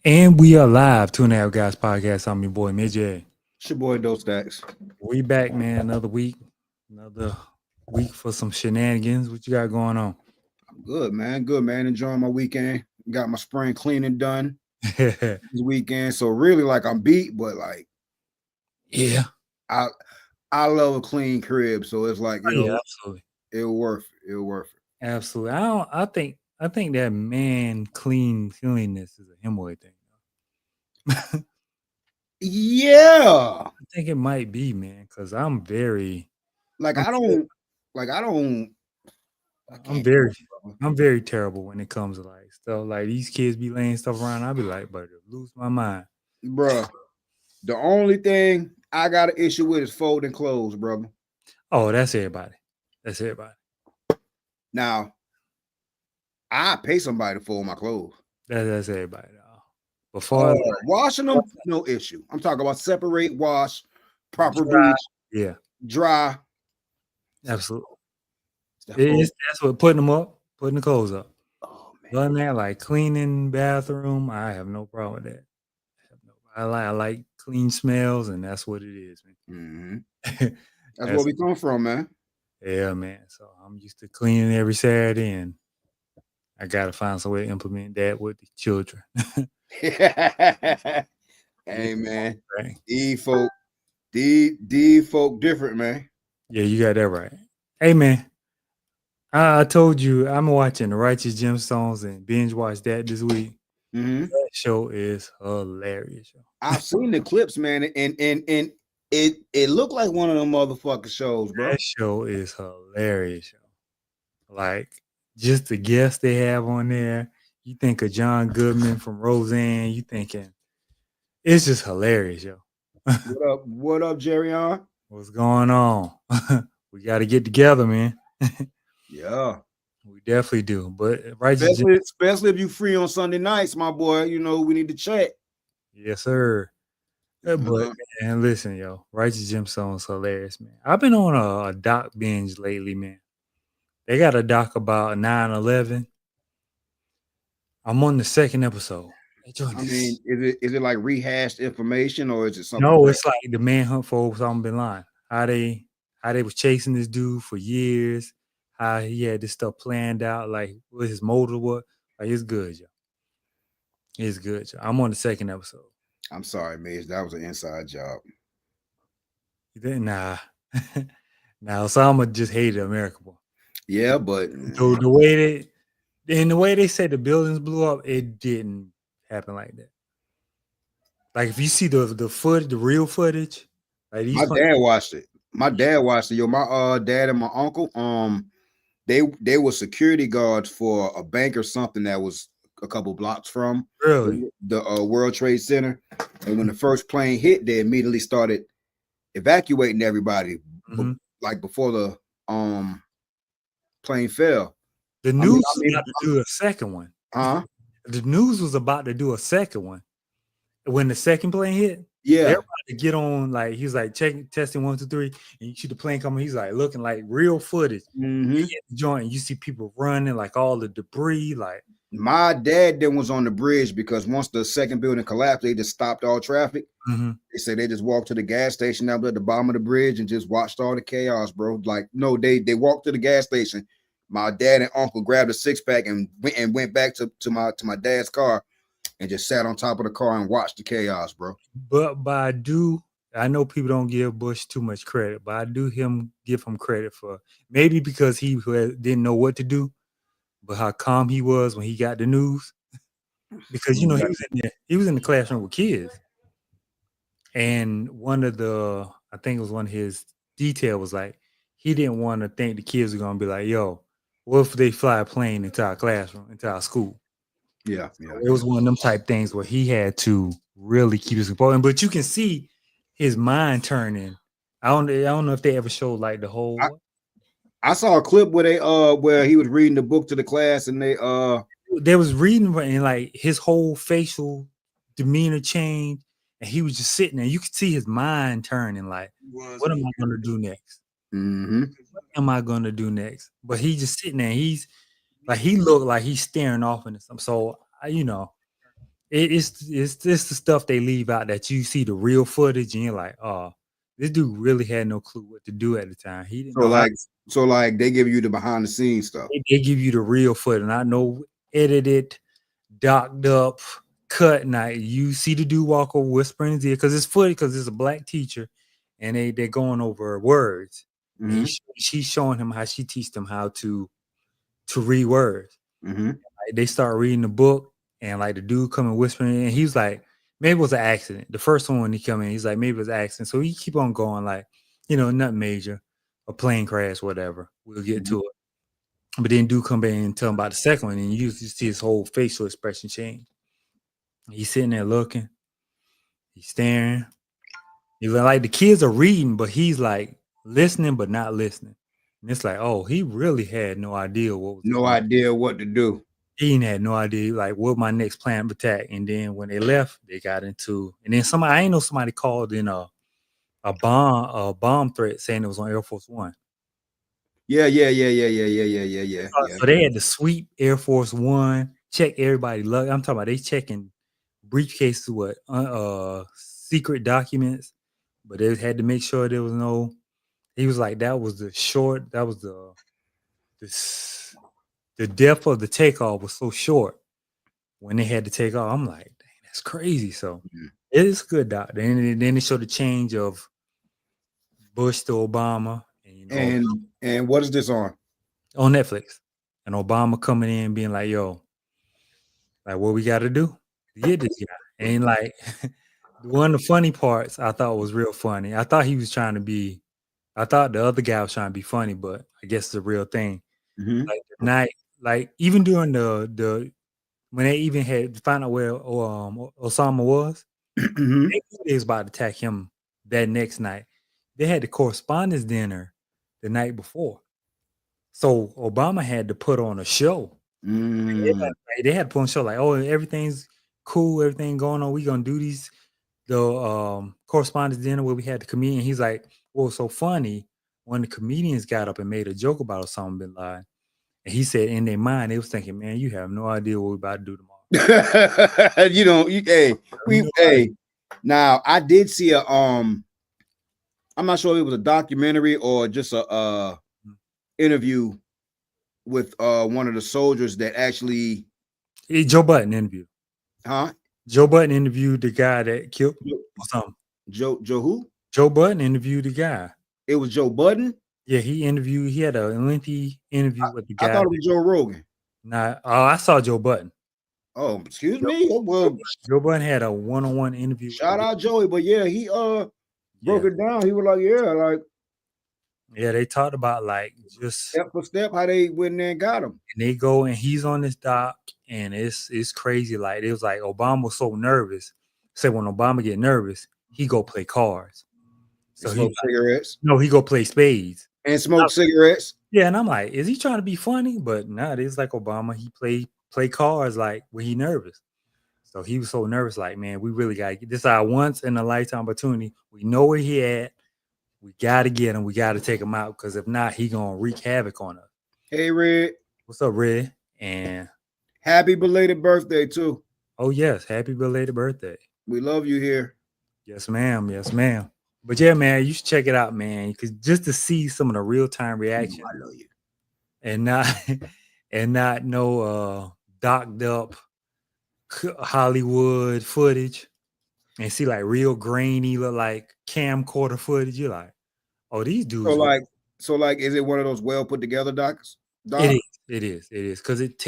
And we are live, Two and a Half Guys podcast. I'm your boy Midget. It's your boy Dos Stacks. We back, man. Another week for some shenanigans. What you got going on? I'm good, man. Good, man. Enjoying my weekend. Got my spring cleaning done this weekend. So really, like I'm beat, but like yeah, I I love a clean crib. So it's like yeah, absolutely, it'll worth it. It'll worth it. absolutely. I think that man cleanliness is a hemorrhoid thing. Yeah. I think it might be, man, because I'm very, Like I'm, I don't like I don't I I'm can't very, cook, bro. I'm very terrible when it comes to like stuff. Like these kids be laying stuff around. I be like, but lose my mind. Bruh. The only thing I got an issue with is folding clothes, brother. Oh, that's everybody. That's everybody. Now, I pay somebody to fold my clothes. That's everybody. Before Washing them, no issue. I'm talking about separate, wash, proper dry, bleach, yeah, dry. absolutely. Oh That's what putting them up, putting the clothes up. man, Other than that, like cleaning bathroom, I have no problem with that. I like clean smells, and that's what it is, man. that's where That's we come from, man. yeah, man. So I'm used to cleaning every Saturday, and I gotta find some way to implement that with the children. Hey man, these folk different, man. Yeah, you got that right. Hey, man. I told you I'm watching The Righteous Gemstones and binge watch that this week. Mm-hmm. That show is hilarious. I've seen the clips, man, and it looked like one of them motherfucking shows, bro. That show is hilarious. Like just the guests they have on there. You think of John Goodman from Roseanne. You thinking it's just hilarious, yo. What up? What up, Jerry on? What's going on? We got to get together, man. Yeah. We definitely do. But Righteous Especially if you free on Sunday nights, my boy. You know, we need to chat. yes, sir. But man, listen, yo, Righteous Gemstones hilarious, man. I've been on a doc binge lately, man. They got a doc about 9/11. I'm on the second episode. I mean, is it like rehashed information or is it something No, fresh? it's like the manhunt for Osama bin Laden. How they was chasing this dude for years. How he had this stuff planned out, like what his motive was. Like it's good, yo. It's good, yo. I'm on the second episode. I'm sorry, Maze. That was an inside job. Nah, now Osama just hated America, boy. Yeah, but The way they said the buildings blew up, it didn't happen like that. Like if you see the real footage, like my dad watched it. My dad watched it. Yo, my dad and my uncle, they were security guards for a bank or something that was a couple blocks from really the World Trade Center. And when the first plane hit, they immediately started evacuating everybody, like before the plane fell. The news was about to do a second one. Huh? The news was about to do a second one. When the second plane hit, Yeah, they're about to get on. Like he was like testing 1, 2, 3, and you see the plane coming. He's like looking like real footage. mm-hmm. The joint, and you see people running, like all the debris. Like my dad then was on the bridge because once the second building collapsed, they just stopped all traffic. They said they just walked to the gas station up at the bottom of the bridge and just watched all the chaos, bro. Like no, they walked to the gas station. My dad and uncle grabbed a 6-pack and went back to my dad's car and just sat on top of the car and watched the chaos, bro. But I know people don't give Bush too much credit, but I do give him credit for maybe because he didn't know what to do, but how calm he was when he got the news. Because you know he was in the classroom with kids, and I think it was one of his detail was like he didn't want to think the kids were gonna be like, "Yo, what if they fly a plane into our classroom, into our school?" Yeah. It was one of them type things where he had to really keep his composure. But you can see his mind turning. I don't know if they ever showed like the whole. I saw a clip where he was reading the book to the class and they was reading and like his whole facial demeanor changed, and he was just sitting there. You could see his mind turning. Like, what am I going to do next? Mm-hmm. What am I going to do next? But he's just sitting there. He's like he looked like he's staring off into something. So it's the stuff they leave out that you see the real footage and you're like, oh, this dude really had no clue what to do at the time. He didn't So know how. like they give you the behind the scenes stuff. They give you the real footage, not no edited, docked up, cut. Now you see the dude walk over whispering in his ear because it's funny because it's a black teacher, and they're going over words. Mm-hmm. She's showing him how she teaches them how to read words. Mm-hmm. Like, they start reading the book, and like the dude coming whispering, and he's like, maybe it was an accident. The first one when he come in, he's like, maybe it was an accident. So he keep on going, like, nothing major, a plane crash, whatever. We'll get to it. But then dude come back and tell him about the second one, and you see his whole facial expression change. He's sitting there looking, he's staring. He's like the kids are reading, but he's like listening, but not listening. And it's like, oh, he really had no idea what was no idea what to do. He had no idea like what my next plan of attack. And then when they left, they got into, and then I ain't know somebody called in a bomb threat saying it was on Air Force One. Yeah. So they had to sweep Air Force One, check everybody. I'm talking about they checking briefcases with secret documents, but they had to make sure there was no. He was like, that was the depth of the takeoff was so short when they had to take off. I'm like, dang, that's crazy. So it is good, doc. Then they showed the change of Bush to Obama. And what is this on? On Netflix. And Obama coming in being like, yo, like what we got to do to get this guy. And like one of the funny parts I thought was real funny. I thought the other guy was trying to be funny, but I guess it's a real thing. Mm-hmm. Like the night, like even during the when they even had to find out where Osama was, they was about to attack him that next night. They had the correspondence dinner the night before. So Obama had to put on a show. They had to put on a show like, oh, everything's cool, everything going on. We gonna do the correspondence dinner where we had the comedian. He's like, well, so funny when the comedians got up and made a joke about Osama bin Laden. And he said in their mind, they was thinking, man, you have no idea what we're about to do tomorrow. Now I did see I'm not sure if it was a documentary or just a interview with one of the soldiers that actually Joe Budden interview. Huh? Joe Budden interviewed the guy that killed Osama. Joe who? Joe Budden interviewed the guy. It was Joe Budden? Yeah, he had a lengthy interview with the guy. I thought it was Joe Rogan. Nah, I saw Joe Budden. Oh, excuse me. Well, Joe Budden had a one-on-one interview. Shout out Joey, but yeah, he broke it down. He was like, yeah, they talked about like just step for step how they went in there and got him. And they go and he's on this dock, and it's crazy. Like it was like Obama was so nervous. Said when Obama get nervous, he go play cards. So he cigarettes. No, he go play spades and smoke cigarettes. Yeah, and I'm like, is he trying to be funny? But no, it is like Obama. He play cards like when he nervous. So he was so nervous, like, man, we really got to get this our once in a lifetime opportunity. We know where he at. We got to get him. We got to take him out because if not, he going to wreak havoc on us. Hey, Red. What's up, Red? And happy belated birthday, too. Oh, yes. Happy belated birthday. We love you here. Yes, ma'am. Yes, ma'am. But yeah, man, you should check it out, man. Because just to see some of the real-time reaction. I love you. And not no docked up Hollywood footage. And see like real grainy, look like camcorder footage. You're like, oh, these dudes. So like, is it one of those well put together docs? It is. Because it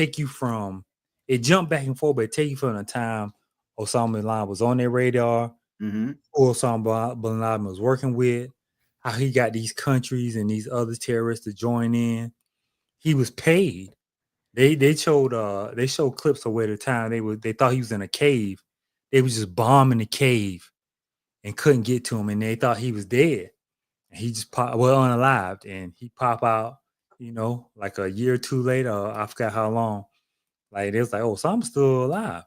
jumped back and forth, but it take you from the time Osama bin Laden was on their radar, who Osama bin Laden was working with, how he got these countries and these other terrorists to join in. He was paid. They showed clips of where the time they thought he was in a cave. They was just bombing the cave and couldn't get to him, and they thought he was dead. And he just unalived, and he pop out, like a year or two later. I forgot how long. Like it was like, oh, so I'm still alive.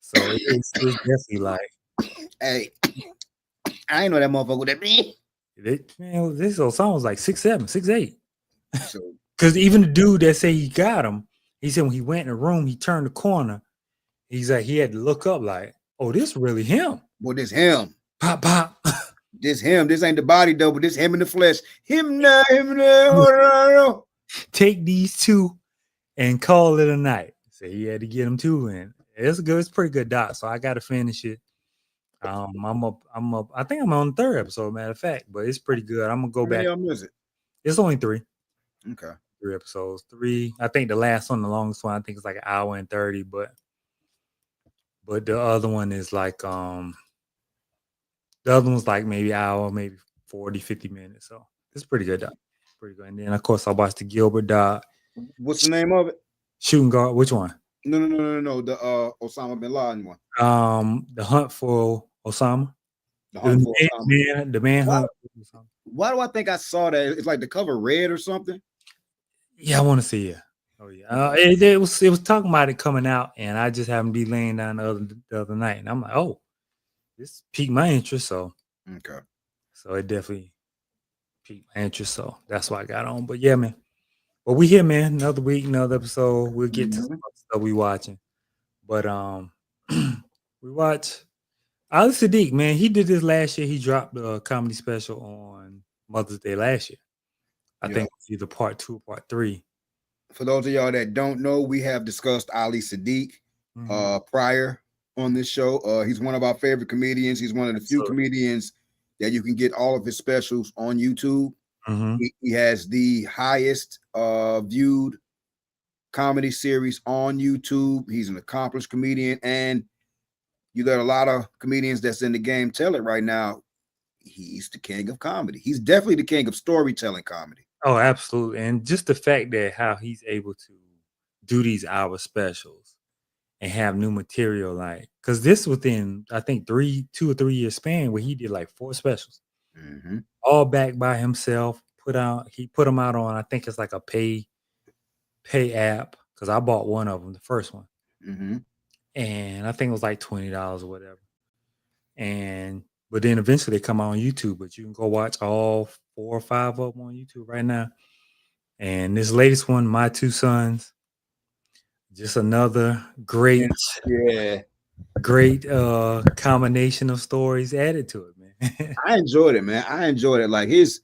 So it's definitely like, hey, I ain't know that motherfucker that be. This Osama was like 6'7", 6'8". Because even the dude that say he got him, he said when he went in the room, he turned the corner. He's like, he had to look up like, oh, this really him. Well, this him. Pop, pop. This him. This ain't the body double. This him in the flesh. Him now, him now. Take these two and call it a night. So he had to get them two in. It's good. It's pretty good doc. So I got to finish it. I'm up. I think I'm on the 3rd episode, matter of fact, but it's pretty good. I'm gonna go back. How many is it? It's only 3. Okay. 3 episodes. 3. I think the last one, the longest one, I think it's like 1:30, but the other one is like the other one's like maybe hour, maybe 40, 50 minutes. So it's pretty good doc. Pretty good. And then of course I watched the Gilbert doc. What's the name of it? Shooting Guard. Which one? No. The Osama bin Laden one. The Hunt for Osama. The Manhunt. Why do I think I saw that? It's like the cover red or something. Yeah, I want to see it. Oh yeah, it was talking about it coming out, and I just happened to be laying down the other night, and I'm like, oh, this piqued my interest. So okay, so it definitely piqued my interest. So that's why I got on. But yeah, man. Well, we here, man. Another week, another episode. We'll get to some stuff we watching. But we watch Ali Sadiq, man. He did this last year. He dropped a comedy special on Mother's Day last year. I think it's either part 2 or part 3. For those of y'all that don't know, we have discussed Ali Sadiq prior on this show. He's one of our favorite comedians. He's one of the few comedians that you can get all of his specials on YouTube. He has the highest viewed comedy series on YouTube. He's an accomplished comedian, and you got a lot of comedians that's in the game tell it right now. He's the king of comedy. He's definitely the king of storytelling comedy. Oh, absolutely. And just the fact that how he's able to do these hour specials and have new material, like, because this within, I think, 2 or 3 year span where he did like 4 specials, all backed by himself. He put them out on, I think it's like a pay app, because I bought one of them, the first one. And I think it was like $20 or whatever. But then eventually they come out on YouTube, but you can go watch all 4 or 5 of them on YouTube right now. And this latest one, My Two Sons, just another great combination of stories added to it, man. I enjoyed it, man. I enjoyed it. Like his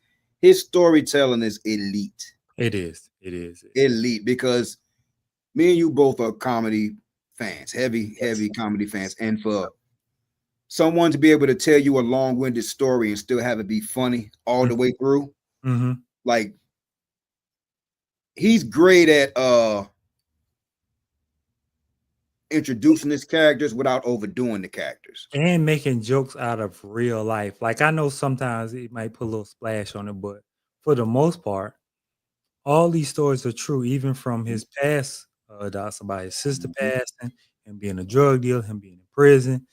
storytelling is elite. It is elite, because me and you both are comedy fans, heavy comedy fans, and for someone to be able to tell you a long-winded story and still have it be funny all the way through, like, he's great at introducing his characters without overdoing the characters and making jokes out of real life. Like, I know sometimes it might put a little splash on it, but for the most part, all these stories are true, even from his past docs about his sister passing, him being a drug dealer, him being in prison.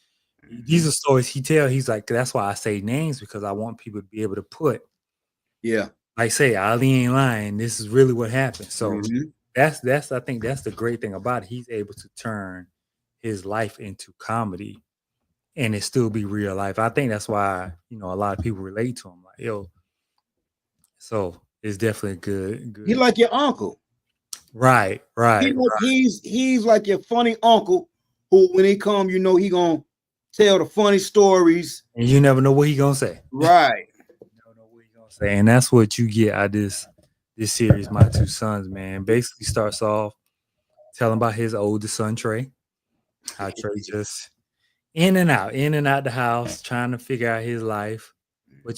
These are stories he tells. He's like, that's why I say names, because I want people to be able to put, like, say, Ali ain't lying. This is really what happened. So that's I think that's the great thing about it. He's able to turn his life into comedy, and it still be real life. I think that's why, a lot of people relate to him. Like, yo, so it's definitely good. He like your uncle, right? He's like your funny uncle who, when he come, he gonna tell the funny stories, and you never know what he gonna say. Right. You never know what he gonna say, and that's what you get out of this series, My Two Sons, man. Basically starts off telling about his oldest son, Trey. How Trey just in and out the house, trying to figure out his life. But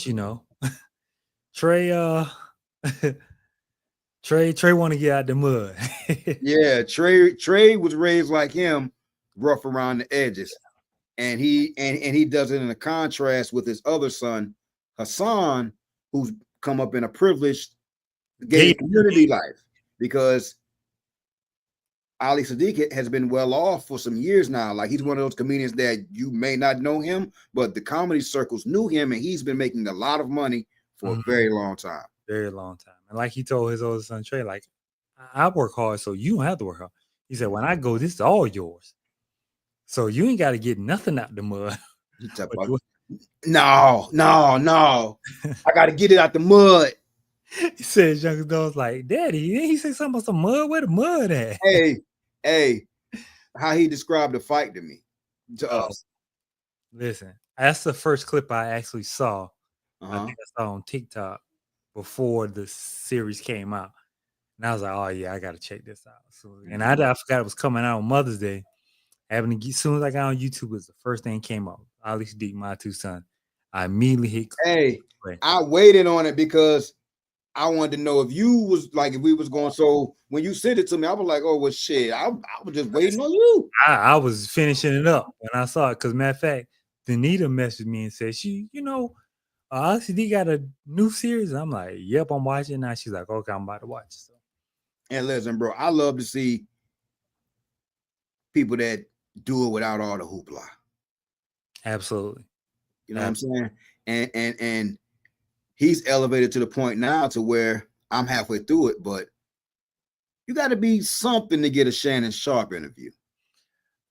Trey Trey want to get out the mud. Yeah, Trey was raised like him, rough around the edges. And he does it in a contrast with his other son, Hassan, who's come up in a privileged gay community life, because Ali Sadiq has been well off for some years now. Like, he's one of those comedians that you may not know him, but the comedy circles knew him, and he's been making a lot of money for a very long time. Very long time. And like he told his older son, Trey, like, I work hard, so you don't have to work hard. He said, when I go, this is all yours. So you ain't got to get nothing out the mud. No. I got to get it out the mud. He said, young dog's like, Daddy, he said something about some mud. Where the mud at? Hey. how he described the fight to me, to us. Listen, that's the first clip I actually saw. I Uh-huh. think I saw on TikTok before the series came out. And I was like, oh yeah, I gotta check this out. So and I forgot it was coming out on Mother's Day. Having to get, as soon as I got on YouTube, it was the first thing came up. Ali Sadiq, My Two Sons. I immediately hit. Hey, I waited on it because I wanted to know if you was like, if we was going. So when you sent it to me, I was like, oh well, shit. I was just waiting on you. I was finishing it up when I saw it. Because matter of fact, Danita messaged me and said Ali Sadiq got a new series. I'm like, yep, I'm watching now. She's like, okay, I'm about to watch it. So. And listen, bro, I love to see people that do it without all the hoopla. Absolutely. You know what I'm saying? And he's elevated to the point now to where I'm halfway through it, but you got to be something to get a Shannon Sharpe interview.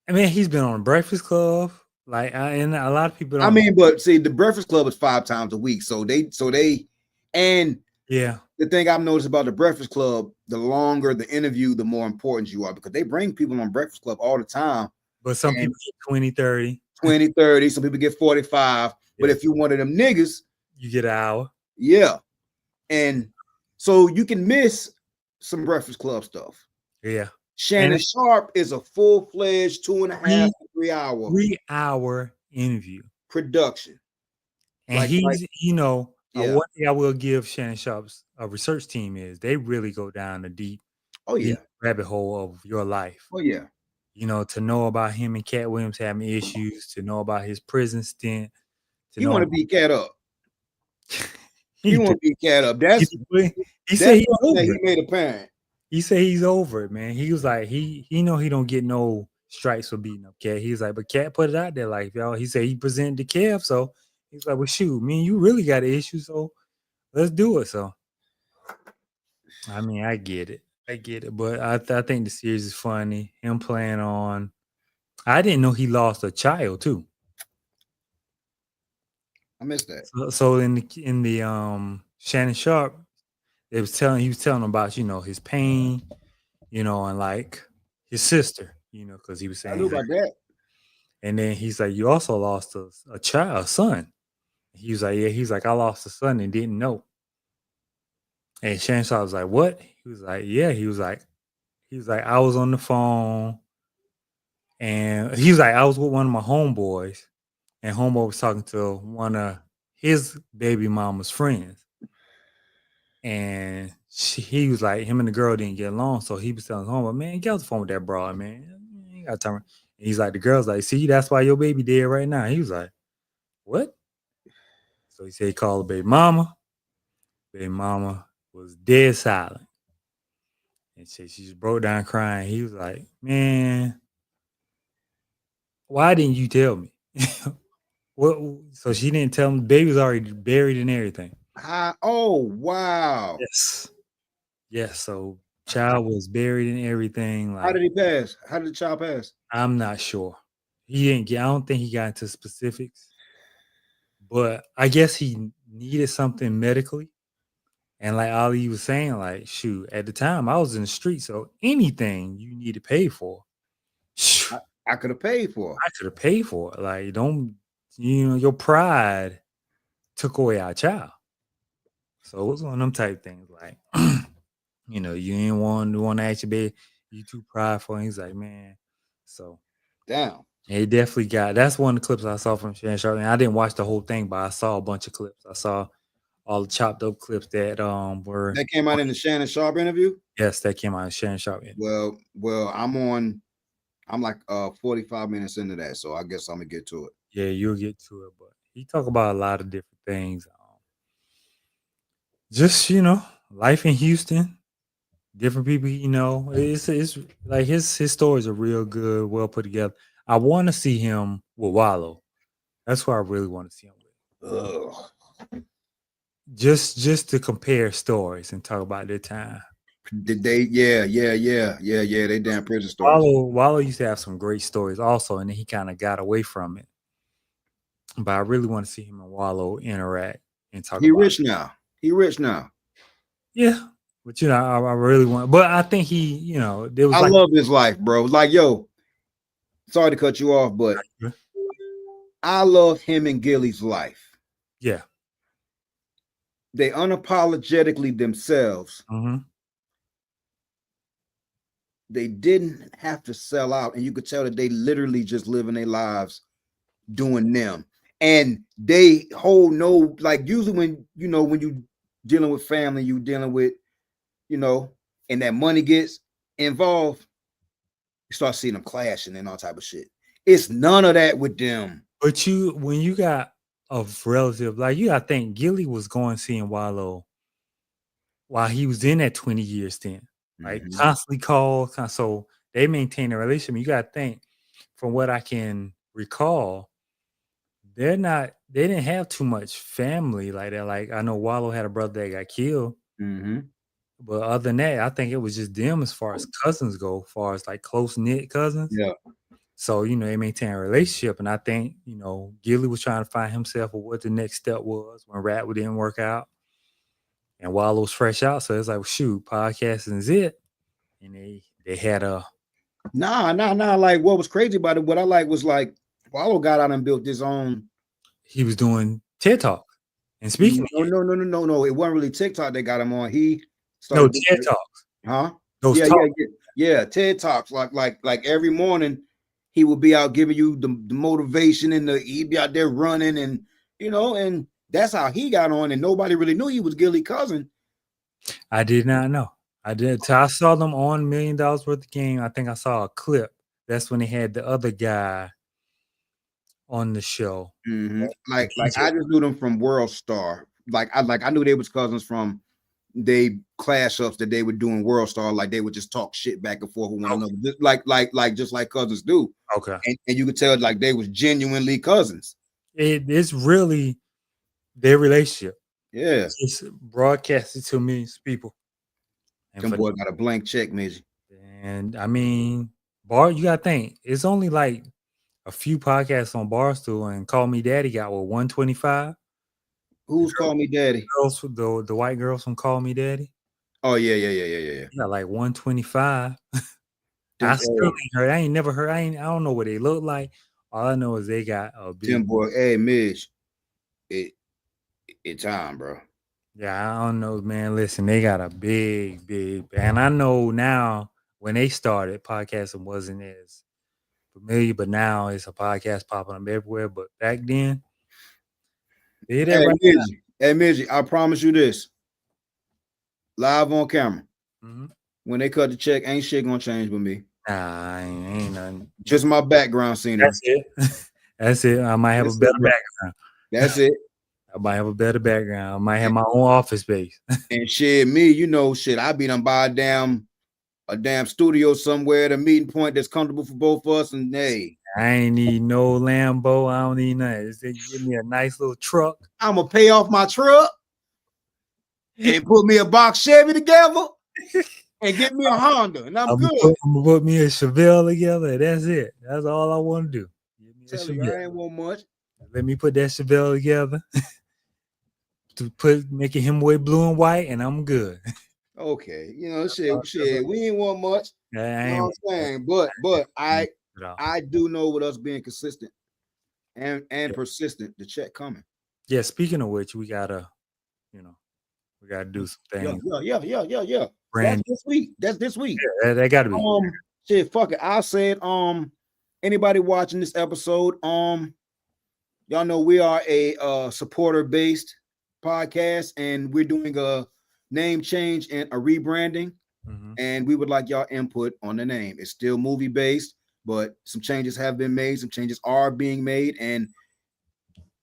I mean, he's been on Breakfast Club, and a lot of people don't. I mean, but see, the Breakfast Club is 5 times a week, so they, and yeah. The thing I've noticed about the Breakfast Club, the longer the interview, the more important you are, because they bring people on Breakfast Club all the time. But some people get 20, 30. 20, 30. Some people get 45. Yeah. But if you're one of them niggas, you get an hour. Yeah. And so you can miss some Breakfast Club stuff. Yeah. Shannon Sharpe is a full-fledged 2.5 to 3 hour. 3 hour interview. Production. And one thing I will give Shannon Sharpe's research team is they really go down the deep rabbit hole of your life. Oh, yeah. To know about him and Cat Williams having issues, to know about his prison stint. You want to beat Cat up. He want to beat Cat up. He said he's over he made a parent. He said he's over it, man. He was like, he don't get no strikes for beating up Cat. He was like, but Cat put it out there like, y'all. He said he presented to Kev, so he's like, well, shoot, man, you really got an issue, so let's do it. So, I mean, I get it, but I think the series is funny. Him playing on, I didn't know he lost a child too. I missed that. So in the Shannon Sharpe, he was telling him about his pain, and like his sister, because he was saying I knew about that. And then he's like, you also lost a son. He was like, yeah. He's like, I lost a son and didn't know. And Shannon Sharpe was like, what? He was like, yeah. He was like, I was on the phone, and he was like, I was with one of my homeboys, and homeboy was talking to one of his baby mama's friends. And he was like, him and the girl didn't get along. So he was telling his homeboy, man, get off the phone with that broad, man. You got time. And he's like, the girl's like, see, that's why your baby dead right now. He was like, what? So he said he called the baby mama. Baby mama was dead silent. And she just broke down crying. He was like, man, why didn't you tell me? What? So she didn't tell him the baby was already buried and everything. Oh, wow. Yes. So child was buried and everything. How did he pass? How did the child pass? I'm not sure. I don't think he got into specifics. But I guess he needed something medically. And like Ali was saying, like, shoot, at the time I was in the street, so anything you need to pay for, I could have paid for. I could have paid for it. Like, your pride took away our child. So it was one of them type things. Like, you ain't want to actually be you too prideful. And he's like, man. So damn. He definitely got. That's one of the clips I saw from Shannon Sharpe. And I didn't watch the whole thing, but I saw a bunch of clips. I saw all the chopped up clips that were that came out in the Shannon Sharpe interview. Yes, that came out in Shannon Sharpe interview. Well, I'm like 45 minutes into that, so I guess I'm gonna get to it. Yeah, you'll get to it, but he talk about a lot of different things. Just life in Houston, different people. It's like his stories are real good, well put together. I want to see him with Wallo. That's what I really want to see him with. Ugh. Just to compare stories and talk about their time. Did they? Yeah. They damn prison stories. Wallo used to have some great stories also, and then he kind of got away from it. But I really want to see him and Wallo interact and talk. He rich now. Yeah, but I really want. But I think he, I love his life, bro. Like, yo, sorry to cut you off, but I love him and Gilly's life. Yeah. They unapologetically themselves. Mm-hmm. They didn't have to sell out, and you could tell that they literally just living their lives doing them. And they hold no, like usually when when you dealing with family, you dealing with, and that money gets involved, you start seeing them clashing and all type of shit. It's none of that with them. But when you got a relative, like you gotta think Gilly was going seeing Wallow while he was in that 20-year stint. Right? Mhm. Constantly called, so they maintain a relationship. You gotta think, from what I can recall, they didn't have too much family like that. Like I know Wallow had a brother that got killed. Mhm. But other than that, I think it was just them as far as cousins go, as far as like close-knit cousins. Yeah. So, they maintain a relationship. And I think, Gilly was trying to find himself or what the next step was when rap didn't work out. And Wallow was fresh out. So it's like, well, shoot, podcasting is it. And they had a Nah. Like what was crazy about it, what I like was like Wallow got out and built his own. He was doing TED Talk and speaking. No. It wasn't really TikTok that got him on. He No, started TED Talks. Huh? Those Yeah. TED Talks. Like every morning he would be out giving you the motivation and he'd be out there running and and that's how he got on, and nobody really knew he was Gilly cousin. I did not know. I did. So I saw them on $1 Million Worth of Game. I think I saw a clip. That's when they had the other guy on the show. Mm-hmm. Like I just knew them from World Star. Like I knew they was cousins from they clash ups that they were doing World Star. Like they would just talk shit back and forth with one another, just like cousins do. Okay. And you could tell like they was genuinely cousins. It's really their relationship. Yeah. It's broadcasted to millions of people. And them boy got a blank check, Mizzy. And I mean, you gotta think, it's only like a few podcasts on Barstool, and Call Me Daddy got 125. Who's Call Me Daddy? The white girls from Call Me Daddy. Oh yeah. Yeah, like 125. I still ain't heard. I ain't never heard. I don't know what they look like. All I know is they got a big Tim boy. Hey, Midge. It's time, bro. Yeah, I don't know, man. Listen, they got a big, and I know now when they started, podcasting wasn't as familiar, but now it's a podcast popping up everywhere. But back then, they did Hey, Midge, I promise you this. Live on camera. Mm-hmm. When they cut the check, ain't shit gonna change with me. Nah, ain't nothing. Just my background scenery. That's it. That's it. I might have a better background. That's it. I might have a better background. I might have my own office space. And shit, me, I be done buy a damn studio somewhere, the meeting point that's comfortable for both of us. And hey, I ain't need no Lambo. I don't need nothing. They give me a nice little truck. I'm gonna pay off my truck and put me a box Chevy together and get me a Honda, and I'm good. I'm gonna put me a Chevelle together. That's it. That's all I want to do. I ain't want much. Let me put that Chevelle together. Making him wear blue and white, and I'm good. Okay, shit. We ain't want much. You know what I'm saying? But I do know with us being consistent and persistent, the check coming. Yeah. Speaking of which, we gotta do some things. Yeah. That's this week. Yeah, that gotta be. Shit, fuck it. I said, anybody watching this episode, y'all know we are a supporter based podcast, and we're doing a name change and a rebranding. Mm-hmm. And we would like y'all input on the name. It's still movie based, but some changes have been made. Some changes are being made. And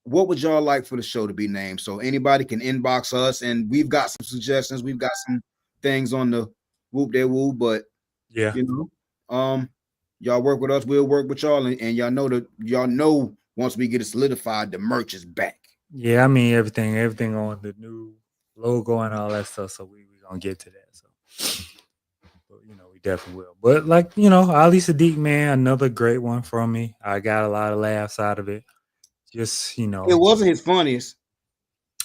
what would y'all like for the show to be named? So anybody can inbox us, and we've got some suggestions. We've got some things on the whoop there woo, but yeah, y'all work with us, we'll work with y'all, and y'all know once we get it solidified, the merch is back. Yeah, I mean everything on the new logo and all that stuff. So we're gonna get to that. So we definitely will. But Ali Sadiq, man, another great one from me. I got a lot of laughs out of it. Just it wasn't his funniest.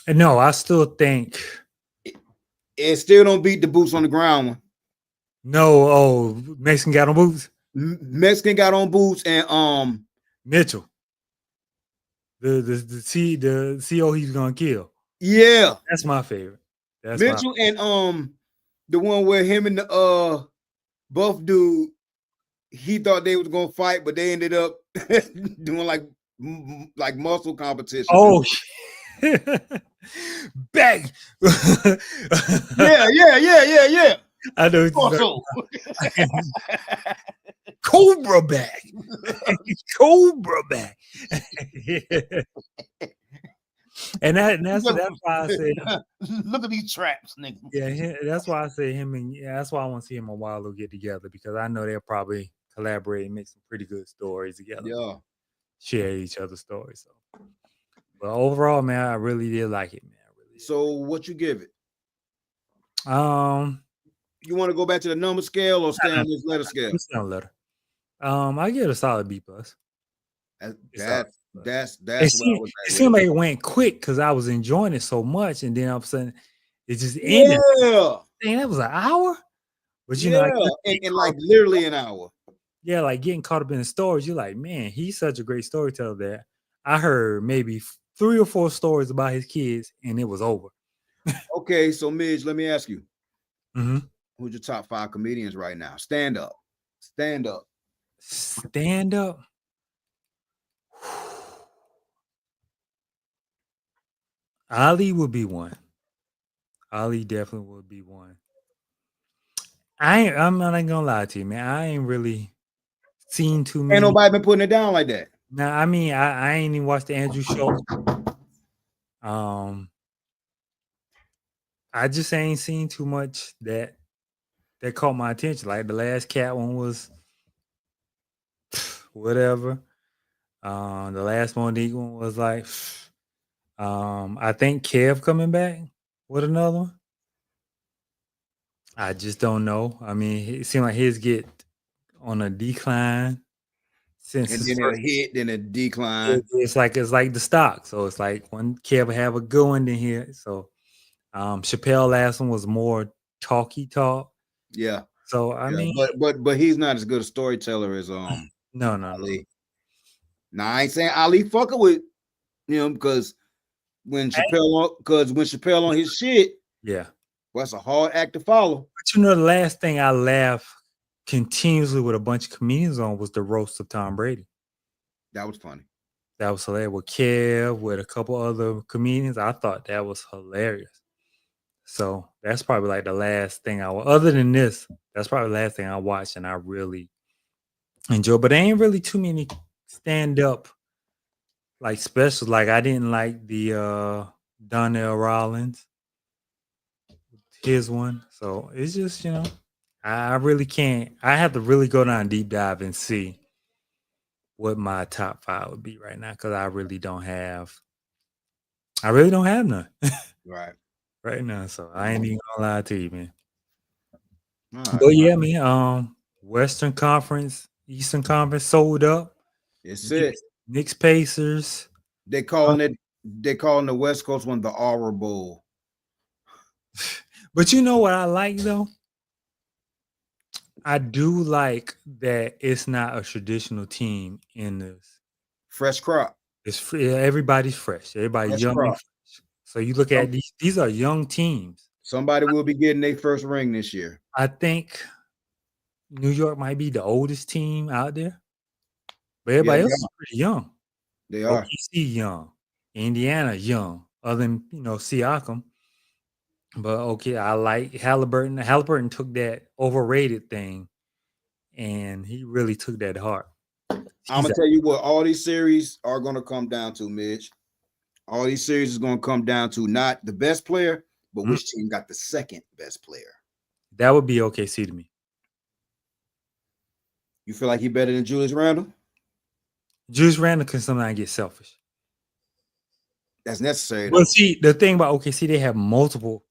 No, I still think it still don't beat the boots on the ground one. No, Mexican got on boots. Mexican got on boots and Mitchell. The CO he's gonna kill. yeah, That's my favorite. That's Mitchell and the one where him and the buff dude, he thought they was gonna fight, but they ended up doing like muscle competition. Oh shit. Back. yeah. I know Also. Cobra back. Cobra back. And that's why I said look at these traps, nigga. Yeah, that's why I say him and that's why I want to see him and Wallow get together, because I know they'll probably collaborate and make some pretty good stories together. Yeah. Share each other's stories. So, but overall, man, I really did like it, man. So what you give it? You want to go back to the number scale or stay on this letter scale? Stay on letter. I give it a solid B plus. That's it seemed like it went quick because I was enjoying it so much, and then all of a sudden it just ended. Yeah, dang, that was an hour. But you know, and like literally an hour. Yeah, like getting caught up in the stories. You're like, man, he's such a great storyteller. That I heard maybe 3 or 4 stories about his kids, and it was over. Okay, so Midge, let me ask you, mm-hmm. Who's your top 5 comedians right now? Stand up. Ali would be one. Ali definitely would be one. I'm not gonna lie to you, man. I ain't really seen too many. Ain't nobody been putting it down like that. Nah, I mean, I ain't even watched the Andrew show. I just ain't seen too much that caught my attention. Like the last cat one was whatever. The last Monique one was like, I think Kev coming back with another one. I just don't know. I mean, it seemed like his get on a decline since and then a hit, then a decline. It's like the stock. So it's like when Kev have a good one, then here. So Chappelle last one was more talky talk. Yeah. So I mean, but he's not as good a storyteller as no. Ali. Now I ain't saying Ali fucking with him because when Chappelle on his shit, yeah, well, that's a hard act to follow. But you know, the last thing I laughed continuously with a bunch of comedians on was the roast of Tom Brady. That was funny. That was hilarious with Kev, with a couple other comedians. I thought that was hilarious. So that's probably like the last thing other than this, that's probably the last thing I watched and I really enjoy. But there ain't really too many stand-up like specials. Like I didn't like the Donnell Rollins, his one. So it's just, you know, I really can't. I have to really go down deep dive and see what my top 5 would be right now, because I really don't have none. Right now. So I ain't even gonna lie to you, man. But yeah, man. Western Conference, Eastern Conference sold up. It's it. Knicks Pacers. They calling the West Coast one the Aura Bowl. But you know what I like though? I do like that it's not a traditional team in this. Fresh crop. It's everybody's fresh. Everybody's young and fresh. So you look at these are young teams. Somebody will be getting their first ring this year. I think New York might be the oldest team out there. But everybody else is pretty young. They are. OKC young. Indiana young. Other than, Siakam. But okay, I like Halliburton. Halliburton took that overrated thing and he really took that hard. I'm gonna tell you what all these series are gonna come down to, Mitch. All these series is gonna come down to not the best player, but which team got the second best player. That would be OKC to me. You feel like he better than Julius Randle? Julius Randle can sometimes get selfish. That's necessary. Well, see, the thing about OKC, they have multiple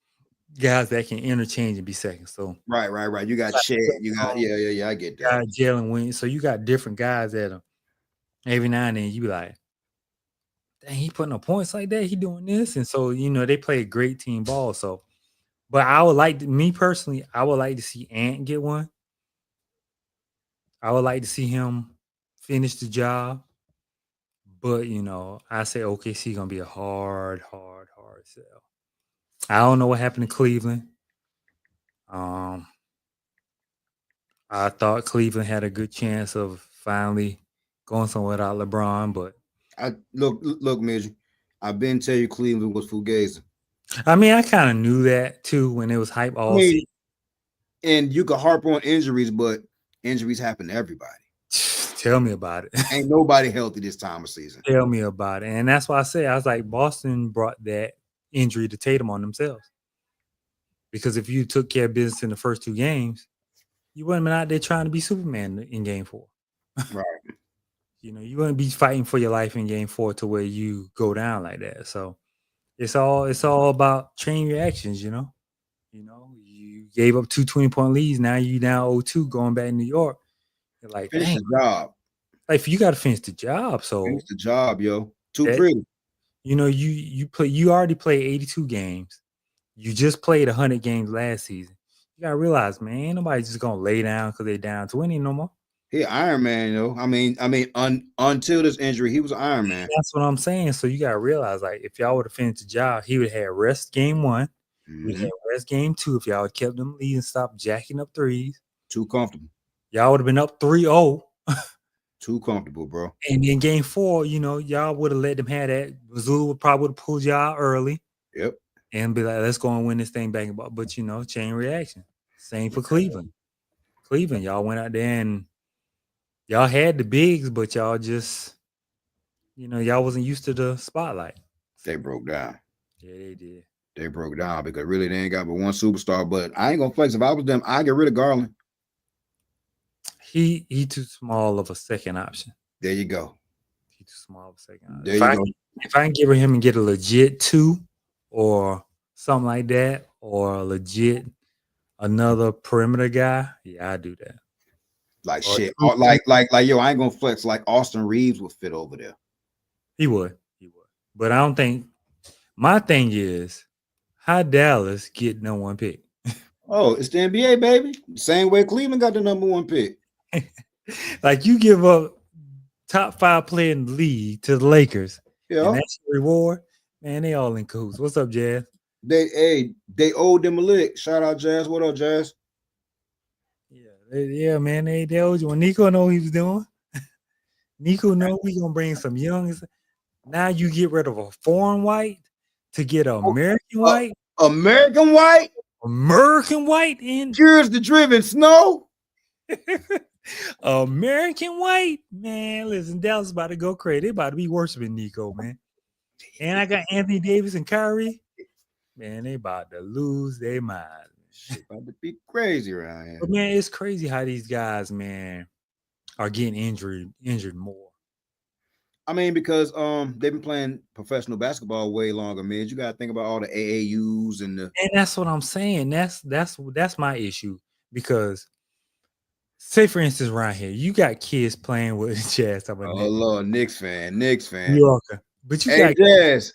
guys that can interchange and be second. So right. You got Chet. You got I get that. Got Jalen Williams. So you got different guys that are every now and then you be like, dang, he putting up points like that. He doing this, and so they play great team ball. So, but I would like me personally, I would like to see Ant get one. I would like to see him finish the job, but I say OKC gonna be a hard sell. I don't know what happened to Cleveland. Um, I thought Cleveland had a good chance of finally going somewhere without LeBron, but I look, Midge. I've been telling you Cleveland was fugazi. I mean, I kind of knew that too when it was hype all season. And you could harp on injuries, but injuries happen to everybody. Tell me about it. Ain't nobody healthy this time of season. Tell me about it. And that's why I was like, Boston brought that injury to Tatum on themselves. Because if you took care of business in the first 2 games, you wouldn't have been out there trying to be Superman in game 4. Right. You wouldn't be fighting for your life in game 4 to where you go down like that. So it's all about chain reactions, You gave up 2 20-point leads. Now you down 0-2 going back to New York. You're like, finish the job. Like, you got to finish the job. So finish the job, yo. Too pretty. You already played 82 games. You just played 100 games last season. You gotta realize, man, ain't nobody just gonna lay down because they down 20 no more. He Iron Man, yo. I mean, until this injury, he was Iron Man. That's what I'm saying. So you gotta realize, like, if y'all would have finished the job, he would have had rest game 1. We'd have rest game 2 if y'all had kept them lead and stopped jacking up threes. Too comfortable. Y'all would have been up 3-0. Too comfortable, bro. And in game 4, y'all would have let them have that. Mazzulla would probably have pulled y'all early. Yep. And be like, let's go and win this thing back. But chain reaction. Same for Cleveland. Cleveland, y'all went out there and y'all had the bigs, but y'all just, y'all wasn't used to the spotlight. They broke down. Yeah, they did. They broke down because really they ain't got but one superstar. But I ain't gonna flex. If I was them, I'd get rid of Garland. He too small of a second option. There you go. He too small of a second option. If I can get rid of him and get a legit 2 or something like that, or a legit another perimeter guy, yeah, I do that. Like shit. Like yo, I ain't gonna flex. Like Austin Reeves would fit over there. He would. But I don't think. My thing is, how Dallas get no 1 pick? Oh, it's the NBA, baby. Same way Cleveland got the number 1 pick. Like, you give up top 5 player in the league to the Lakers. Yeah. And that's your reward. Man, they all in cahoots. What's up, Jazz? They owed them a lick. Shout out Jazz. What up, Jazz? Yeah, man. They owed you. When Nico know what he was doing. Nico know we gonna bring some young. Now you get rid of a foreign white to get an American white. American white? American white in. Here's the driven snow. American white, man. Listen, Dallas about to go crazy. They about to be worse than Nico, man. And I got Anthony Davis and Kyrie. Man, they about to lose their mind. Shit about to be crazy around here. But man, it's crazy how these guys, man, are getting injured more. I mean, because they've been playing professional basketball way longer, man. You gotta think about all the AAUs and that's what I'm saying. That's my issue. Because say, for instance, right here, you got kids playing with Jazz. Oh Lord, Knicks fan. New Yorker. But you got Jazz.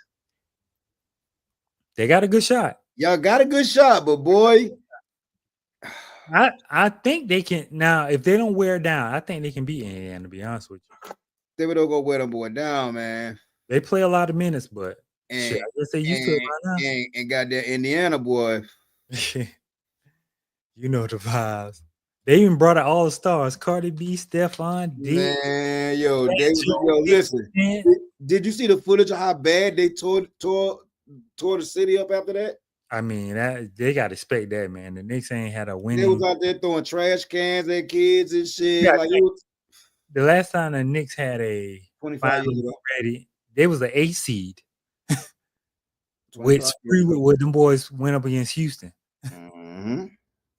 They got a good shot. Y'all got a good shot, but boy, I think they can now. If they don't wear down, I think they can beat Indiana. To be honest with you, they would don't go wear them boy down, man. They play a lot of minutes, but shit, I guess they used to it by now. And got that Indiana boy. You know the vibes. They even brought out all the stars: Cardi B, Stephon, D. Man, yo, listen. Did you see the footage of how bad they tore the city up after that? I mean, they got to expect that, man. The Knicks ain't had a winning. They was out there throwing trash cans at kids and shit. Yeah, the last time the Knicks had a 25 years ago, ready, they was the 8 seed, which with them boys went up against Houston. Mm-hmm.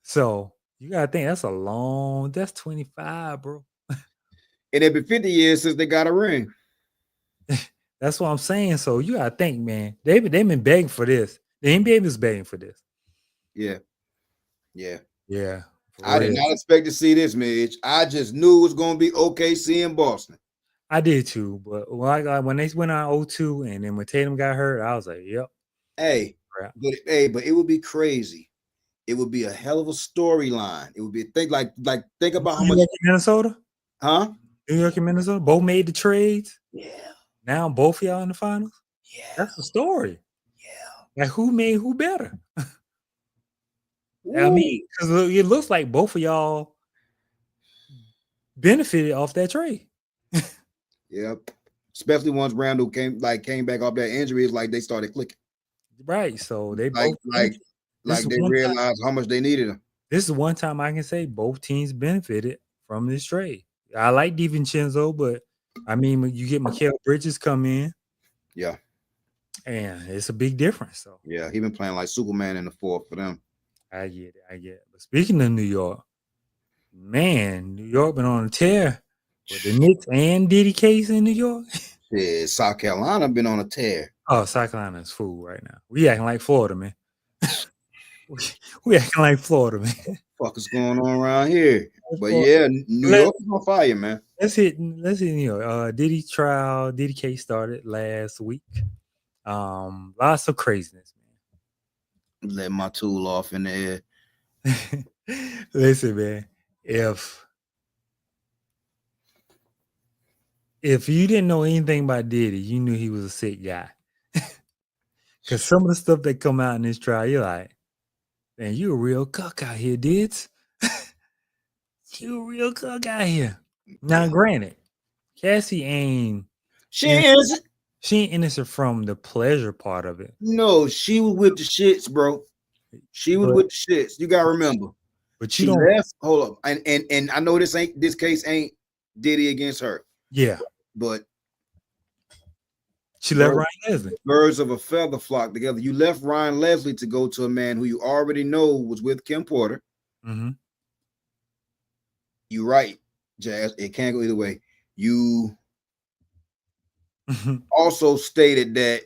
So you gotta think that's 25, bro. And it's been 50 years since they got a ring. That's what I'm saying. So you gotta think, man. They've been begging for this. The NBA was begging for this. Yeah. I did not expect to see this, Midge. I just knew it was gonna be OKC in Boston. I did too, but when they went on 0-2 and then when Tatum got hurt, I was like, "Yep." But it would be crazy it would be a hell of a storyline. It would be think about how New much, York and Minnesota, huh? New York and Minnesota, both made the trades. Yeah, Now both of y'all in the finals. yeah, That's the story. yeah. Like who made who better? I Ooh. mean, because it looks like both of y'all benefited off that trade. Yep. Especially once Randall came back off that injury, it's like they started clicking. Right. So they Like both benefited. This is they one time- realized how much they needed him. This is one time I can say both teams benefited from this trade. I like DiVincenzo, but I mean, when you get Mikal Bridges come in, Yeah, and it's a big difference. So yeah. He been playing like Superman in the fourth for them. I get it. But speaking of New York, man, New York been on a tear with the Knicks and Diddy case in New York. Yeah, South Carolina been on a tear. Oh, South Carolina's fool right now. We acting like Florida, man. we acting like Florida, man. Fuck is going on around here? But yeah, New York is on fire, man. Let's hit New York. Diddy case started last week. Lots of craziness, man. Let my tool off in the air. Listen, man, if you didn't know anything about Diddy, you knew he was a sick guy. Because some of the stuff that come out in this trial, you're like, man, you a real cuck out here, Dids. You a real cuck out here. Now, granted, Cassie ain't She is. She ain't innocent from the pleasure part of it. No, she was with the shits, bro. She was with the shits. You gotta remember. But you she don't left. Hold up. And I know this case ain't Diddy against her. Yeah. But she left Ryan Leslie. Birds of a feather flock together. You left Ryan Leslie to go to a man who you already know was with Kim Porter. Mm-hmm. You're right, Jazz. It can't go either way. You also stated that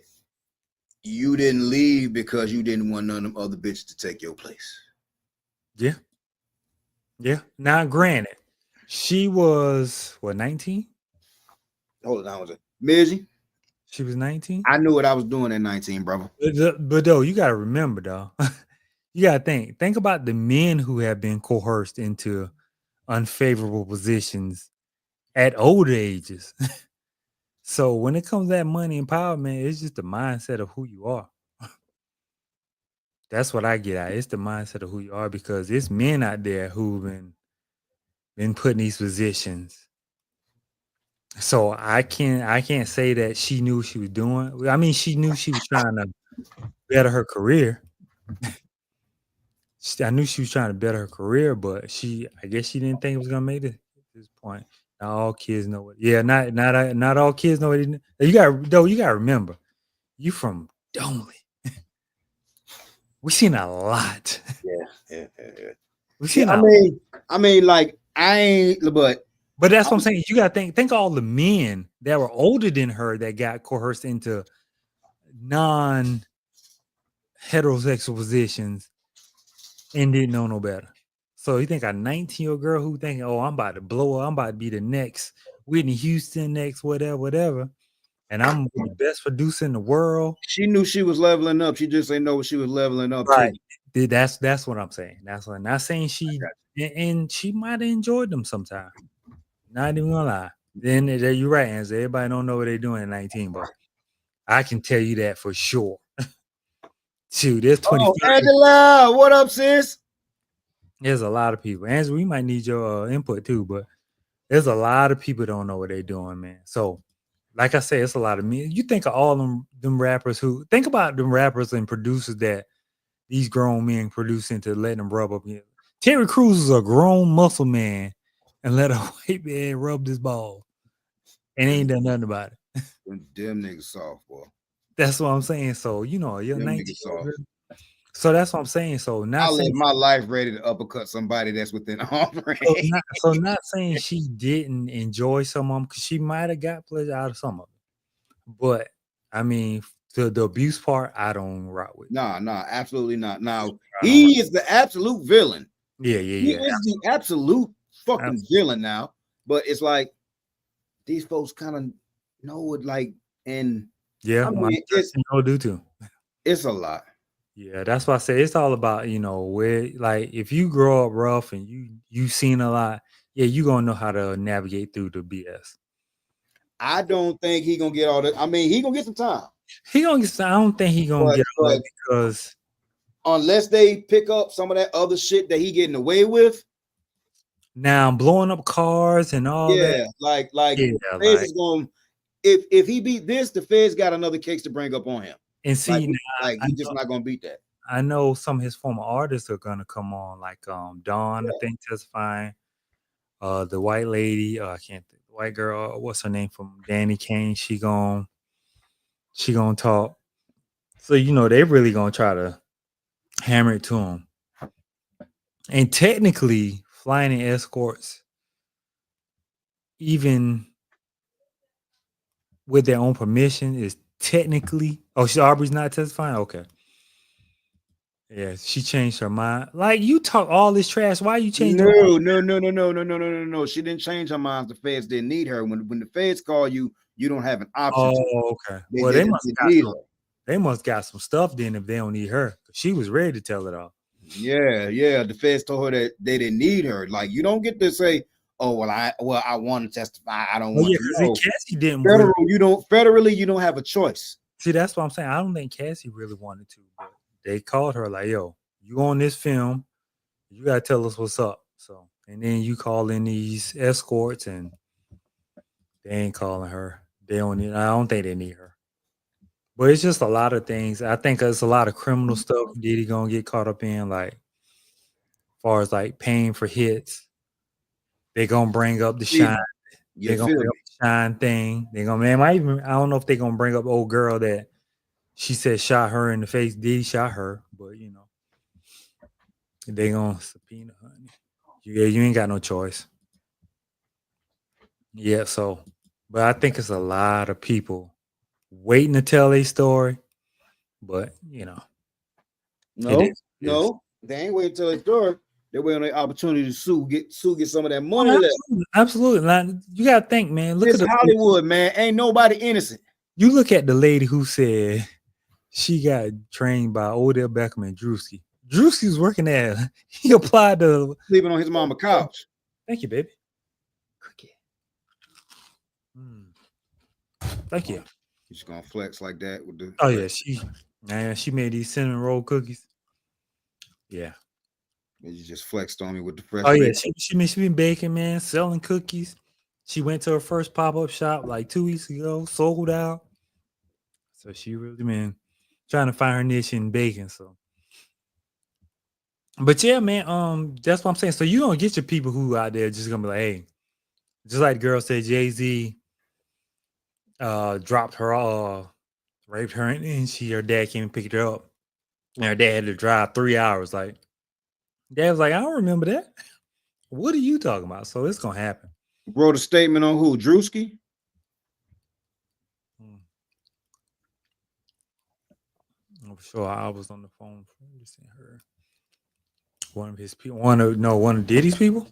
you didn't leave because you didn't want none of them other bitches to take your place. Yeah. Yeah. Now, granted, she was what, 19? Hold on, was it Midgie? She was 19. I knew what I was doing at 19, brother. But though, you gotta remember, though, you gotta think about the men who have been coerced into unfavorable positions at older ages. So when it comes to that money and power, man, it's just the mindset of who you are. That's what I get at. It's the mindset of who you are, because it's men out there who've been put in these positions. So I can't say that she knew what she was doing. I mean, she knew she was trying to better her career. I knew she was trying to better her career, but I guess she didn't think it was gonna make it at this point. Not all kids know it. Yeah, not all kids know it. You gotta remember, you from Donley. We've seen a lot. Yeah. We've seen. I mean, like I ain't, but that's what I'm saying. You gotta think all the men that were older than her that got coerced into non-heterosexual positions and didn't know no better. So you think a 19-year-old girl who thinking, oh, I'm about to blow up, I'm about to be the next Whitney Houston, next whatever, and I'm the best producer in the world. She knew she was leveling up. She just didn't know what she was leveling up right. to. That's what I'm saying. That's what I'm not saying she and she might have enjoyed them sometime. Not even gonna lie. Then you're right, Ansel. Everybody don't know what they're doing at 19, but I can tell you that for sure. Shoot, there's 20. Oh, Angela, what up, sis? There's a lot of people. Angela, we might need your input too, but there's a lot of people don't know what they're doing, man. So, like I say, it's a lot of men. You think of all them rappers think about them rappers and producers that these grown men produce into letting them rub up. Terry Crews is a grown muscle man and let a white man rub this ball and ain't done nothing about it. Them niggas soft, boy. That's what I'm saying. So, you're 19. So that's what I'm saying. So I live my life ready to uppercut somebody that's within arm range. So not saying she didn't enjoy some of them, because she might have got pleasure out of some of them. But I mean, the abuse part, I don't rock with. Nah, absolutely not. Now he is the absolute villain. Yeah. He is the absolute fucking villain now. But it's like these folks kind of know it, like, and yeah, I mean, do too. It's a lot. Yeah, that's why I say it's all about, where like if you grow up rough and you seen a lot, yeah, you gonna know how to navigate through the BS. I don't think he gonna get all that. I mean, he gonna get some time, He gonna get, I don't think he gonna get all but that because unless they pick up some of that other shit that he getting away with, now blowing up cars and all that. yeah, like Yeah, the feds like is going. If he beat this, the feds got another case to bring up on him. and Like, see now, like he's just not gonna beat that. I know some of his former artists are gonna come on, like Dawn, I Yeah. think testifying. The white lady, I can't think the white girl, what's her name from Danny Kane? She gonna talk. So they really gonna try to hammer it to him. And technically, flying in escorts, even with their own permission, is technically. Oh, Aubrey's not testifying. Okay. Yeah, she changed her mind. Like you talk all this trash. Why you change your mind? No. She didn't change her mind. The feds didn't need her. When the feds call you, you don't have an option. Oh, okay. They, Well, they, they they must need her. they must got some stuff then if they don't need her. She was ready to tell it all. Yeah. The feds told her that they didn't need her. Like you don't get to say, "Oh, I want to testify. I don't Oh want yeah, to." because No. Cassie didn't Federally, you don't have a choice. see. That's what I'm saying. I don't think Cassie really wanted to, but they called her like, "Yo, you on this film? You gotta tell us what's up." So, and then you call in these escorts, and they ain't calling her. They don't need. I don't think they need her. But it's just a lot of things. I think it's a lot of criminal stuff Diddy gonna get caught up in, like far as like paying for hits. They gonna bring up the Shine. You They gonna feel bring up me? the Shine thing. They gonna man. I don't know if they gonna bring up old girl that she said shot her in the face. Diddy shot her, but they gonna subpoena her. Yeah, you ain't got no choice. Yeah, so, but I think it's a lot of people waiting to tell their story, but No, they ain't waiting till it's door. They're waiting on the opportunity to get some of that money Oh, left. absolutely. Like, you gotta think, man. Look It's at Hollywood, man. Ain't nobody innocent. you look at the lady who said she got trained by Odell Beckham and Drewski. Drewski's working there. He applied to Sleeping on his mama couch. Thank you, baby. Cookie. Thank you. She's gonna flex like that with the. Oh yeah, she made these cinnamon roll cookies. Yeah. You just flexed on me with the fresh. Oh yeah, she been baking, man, selling cookies. She went to her first pop-up shop like 2 weeks ago, sold out. So she really been trying to find her niche in baking. So, but yeah, man, that's what I'm saying. So you gonna get your people who out there just gonna be like, hey, just like the girl said, Jay-Z dropped her, raped her, and her dad came and picked her up. And her dad had to drive 3 hours. Like, dad was like, I don't remember that. What are you talking about? So it's gonna happen. Wrote a statement on who? Drewski? I'm sure I was on the phone for her. One of his people, one of Diddy's people.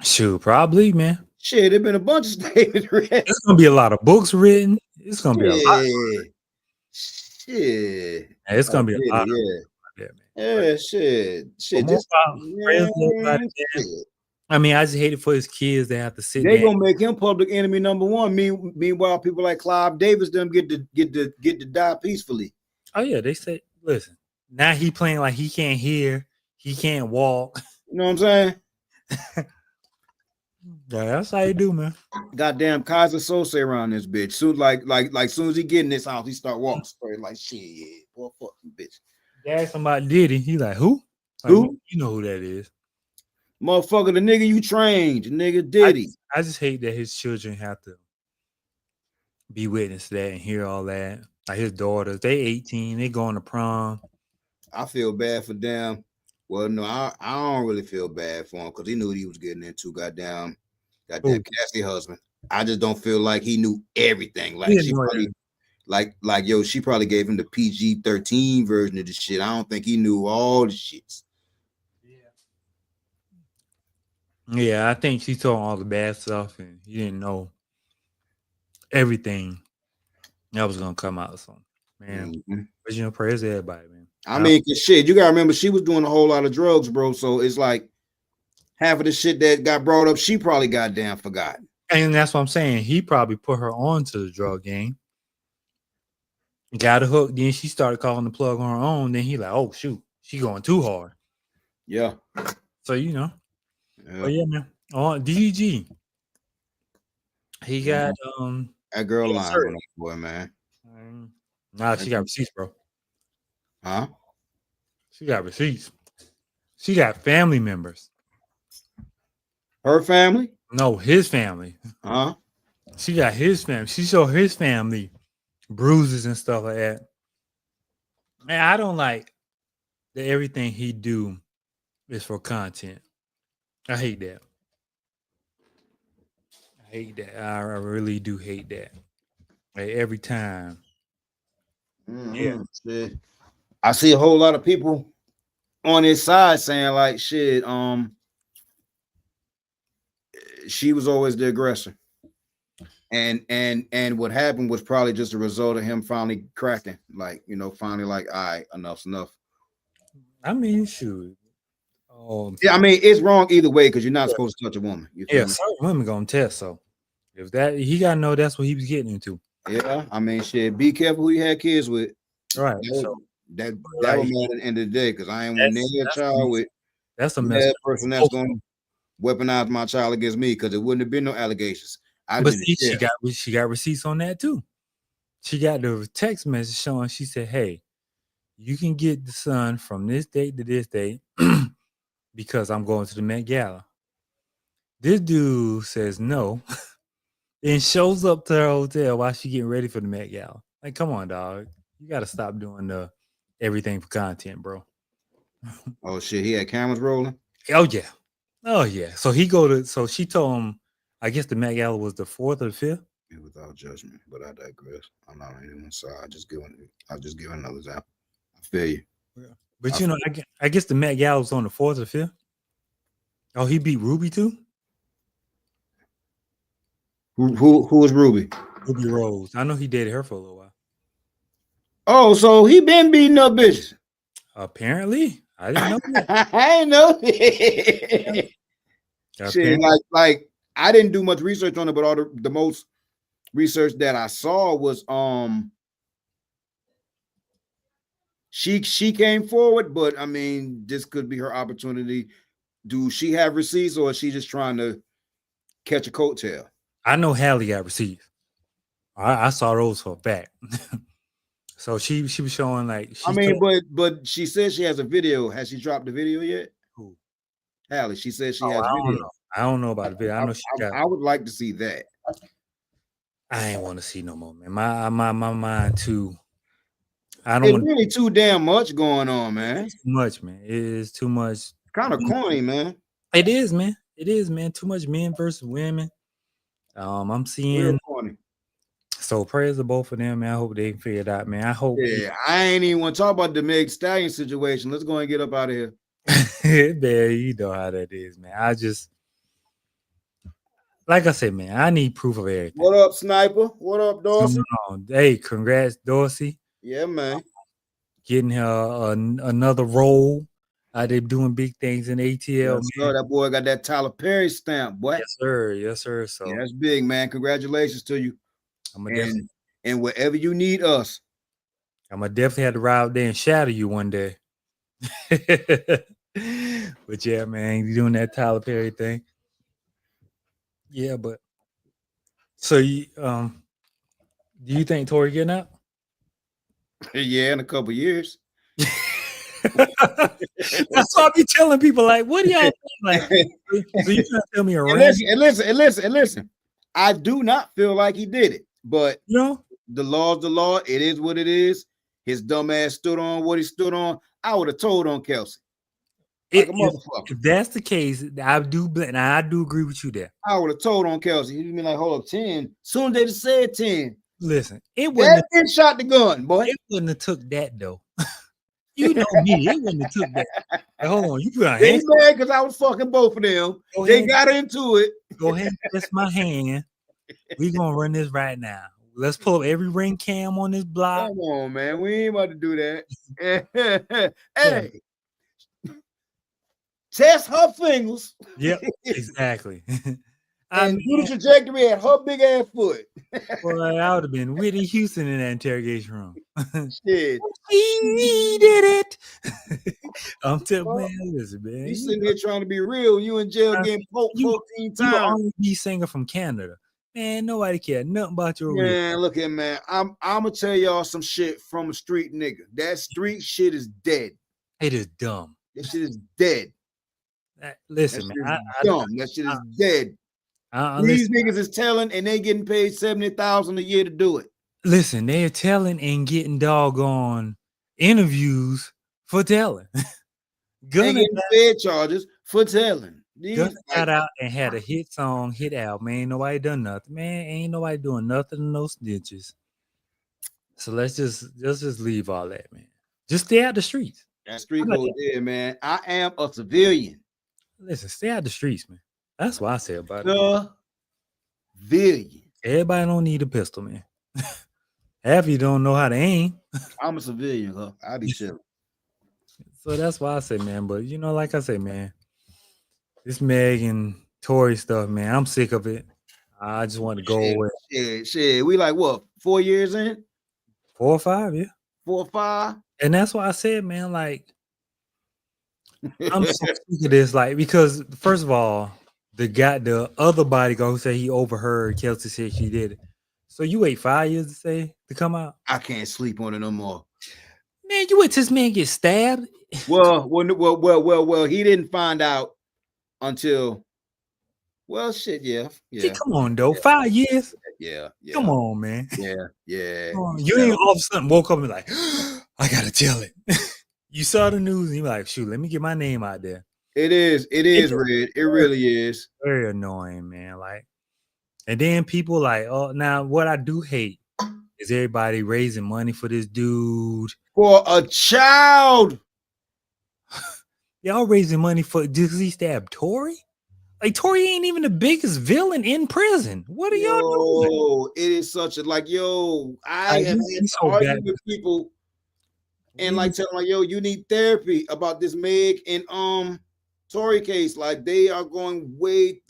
Shoot, probably, man. Shit, there's been a bunch of statements read. It's gonna be a lot of books written. It's gonna be a lot. Shit. It's gonna be a lot. Shit. I mean, I just hate it for his kids. They have to sit. They gonna make him public enemy number one. Meanwhile, people like Clive Davis them get to die peacefully. Oh yeah, they say, listen. Now he playing like he can't hear, he can't walk. You know what I'm saying? Yeah, that's how you do, man. Goddamn Kaiser Sose around this bitch. Soon, like soon as he get in this house, he start walking straight like shit. Boy, fuck you, bitch. Yeah, somebody Diddy. He like who? Like, who? You know who that is? Motherfucker, the nigga you trained, the nigga Diddy. I just hate that his children have to be witness to that and hear all that. Like his daughters, they 18, they going to prom. I feel bad for them. Well, no, I don't really feel bad for him because he knew what he was getting into. Goddamn Cassie husband. I just don't feel like he knew everything. Like she probably, she probably gave him the PG-13 version of the shit. I don't think he knew all the shits. Yeah, I think she told all the bad stuff, and he didn't know everything that was gonna come out. So man. Mhm. Original prayers to everybody, man. I mean, 'cause shit, you gotta remember she was doing a whole lot of drugs, bro. So it's like half of the shit that got brought up, she probably goddamn forgot. And that's what I'm saying. He probably put her on to the drug game, got her hooked. Then she started calling the plug on her own. Then he like, oh shoot, she going too hard. Yeah. So you know, Yeah. but yeah, man. On DG, he got That girl yeah, lying sir. on that boy, man. Nah, she got receipts, bro. Huh? She got receipts. She got family members. Her family? No, his family. Huh? She got his family. She showed his family bruises and stuff like that. Man, I don't like that everything he do is for content. I hate that. I hate that. I really do hate that. Like every time. Yeah. Shit. I see a whole lot of people on his side saying like shit, she was always the aggressor. And what happened was probably just a result of him finally cracking, like, you know, finally like, all right, enough's enough. I mean, shoot. Yeah, I mean, it's wrong either way because you're not supposed to touch a woman. You feel Yeah, me? certain women gonna test. So if that he gotta know that's what he was getting into. Yeah, I mean, shit. Be careful who you had kids with. Right. That, So that like, was mad at the end of the day because I ain't want near a child with that's a mess. person that's gonna weaponize my child against me because it wouldn't have been no allegations. But see, she got receipts on that too. She got the text message showing. She said, "Hey, you can get the son from this date to this date because I'm going to the Met Gala." This dude says no, and shows up to her hotel while she getting ready for the Met Gala. Like, come on, dog. You got to stop doing the everything for content, bro. Oh shit, he had cameras rolling. Oh yeah, oh yeah. So he go to. So she told him. I guess the Met Gala was the 4th or the 5th. Without judgment, but I digress. I'm not on anyone's side. I'll just give another example. I feel you. Yeah. But you know, I guess the Met Gala was on the 4th or 5th. Oh, he beat Ruby too. Who was Ruby? Ruby Rose. I know he dated her for a little while. Oh, so he been beating up bitches. Apparently, I didn't know that. I ain't know. Shit, like I didn't do much research on it, but all the most research that I saw was she came forward, but I mean, this could be her opportunity. Do she have receipts or is she just trying to catch a coattail? I know Hallie got receipts. I saw those for a fact. So she was showing like but she says she has a video. Has she dropped the video yet? Who? Hallie. She says she has video. I don't know about the video. I know she got. I would like to see that. I ain't want to see no more, man. My mind too. I don't. It's really too damn much going on, man. Too much, man. It is too much. Kind of corny, man. It is, man. It is, man. Too much men versus women. I'm seeing. So prayers to both of them, man. I hope they can figure it out, man. I hope. Yeah, I ain't even want to talk about the Meg Stallion situation. Let's go and get up out of here. Man, you know how that is, man. I just, like I said, man, I need proof of everything. What up, Sniper? What up, Dorsey? Hey, congrats, Dorsey. Yeah, man. Getting her another role. They doing big things in ATL. Yes, man. That boy got that Tyler Perry stamp, boy. Yes, sir. Yes, sir. So yeah, that's big, man. Congratulations to you. And wherever you need us, I'm gonna definitely have to ride out there and shadow you one day. But yeah, man, you doing that Tyler Perry thing. Yeah, but so you do you think Tory getting out? Yeah, in a couple years. That's what I be telling people. Like, what do y'all think? Like, so you trying to tell me a listen. I do not feel like he did it, but you know, the law's the law. It is what it is. His dumb ass stood on what he stood on. I would have told on Kelsey. Like a motherfucker. If that's the case, I do agree with you there. I would have told on Kelsey. He'd be like, hold up, 10. Soon as they just said 10. Listen, it wouldn't have shot the gun, boy. It wouldn't have took that though. You know me, it wouldn't have took that. Hey, hold on, you put a hand because I was fucking both of them. They got into it. Go ahead and press my hand. We're gonna run this right now. Let's pull up every ring cam on this block. Come on, man. We ain't about to do that. Yeah. Hey, test her fingers Yep, exactly. and do the trajectory at her big ass foot. Well, I would have been Whitney Houston in that interrogation room. Shit. He did it. I'm telling man, listen, man. You sitting here trying to be real. You in jail getting poked 14 You times. R&B singer from Canada. Man, nobody care nothing about your real. Man, look at man. I'm gonna tell y'all some shit from a street nigga. That street shit is dead. It is dumb. That shit is dead. Listen, that man. Dumb. That shit is dead. These niggas is telling and they getting paid $70,000 a year to do it. Listen, they're telling and getting doggone interviews for telling. They getting fed charges for telling. Gunna got out and had a hit song, hit album. Ain't nobody done nothing, man. Ain't nobody doing nothing in those snitches. So let's just leave all that, man. Just stay out the streets. That street code there, man. I am a civilian. Listen, stay out the streets, man. That's what I say about it. Civilian. Everybody don't need a pistol, man. Half you don't know how to aim. I'm a civilian, huh? I be chilling. So that's why I say, man. But you know, like I say, man, this Meg and Tory stuff, man, I'm sick of it. I just want to go away. Shit. We like what? 4 years in? 4 or 5, yeah. 4 or 5. And that's why I said, man, like, I'm so sick of this, like, because first of all, the other bodyguard who said he overheard Kelsey said she did it. So you wait 5 years to come out? I can't sleep on it no more. Man, you wait till this man get stabbed? Well, he didn't find out until shit, yeah. See, come on, though. 5 years? Yeah. Come on, man. Yeah. You ain't all of a sudden woke up and like, I gotta tell it. You saw the news and you're like, shoot, let me get my name out there. It is Red. It really is. Very annoying, man. Like, and then people like, oh, now what I do hate is everybody raising money for this dude. For a child. Y'all raising money for because he stabbed Tory? Like, Tory ain't even the biggest villain in prison. What are y'all doing? It is such a I have had to argue with people and like tell them like, you need therapy about this Meg and Tory case. Like, they are going way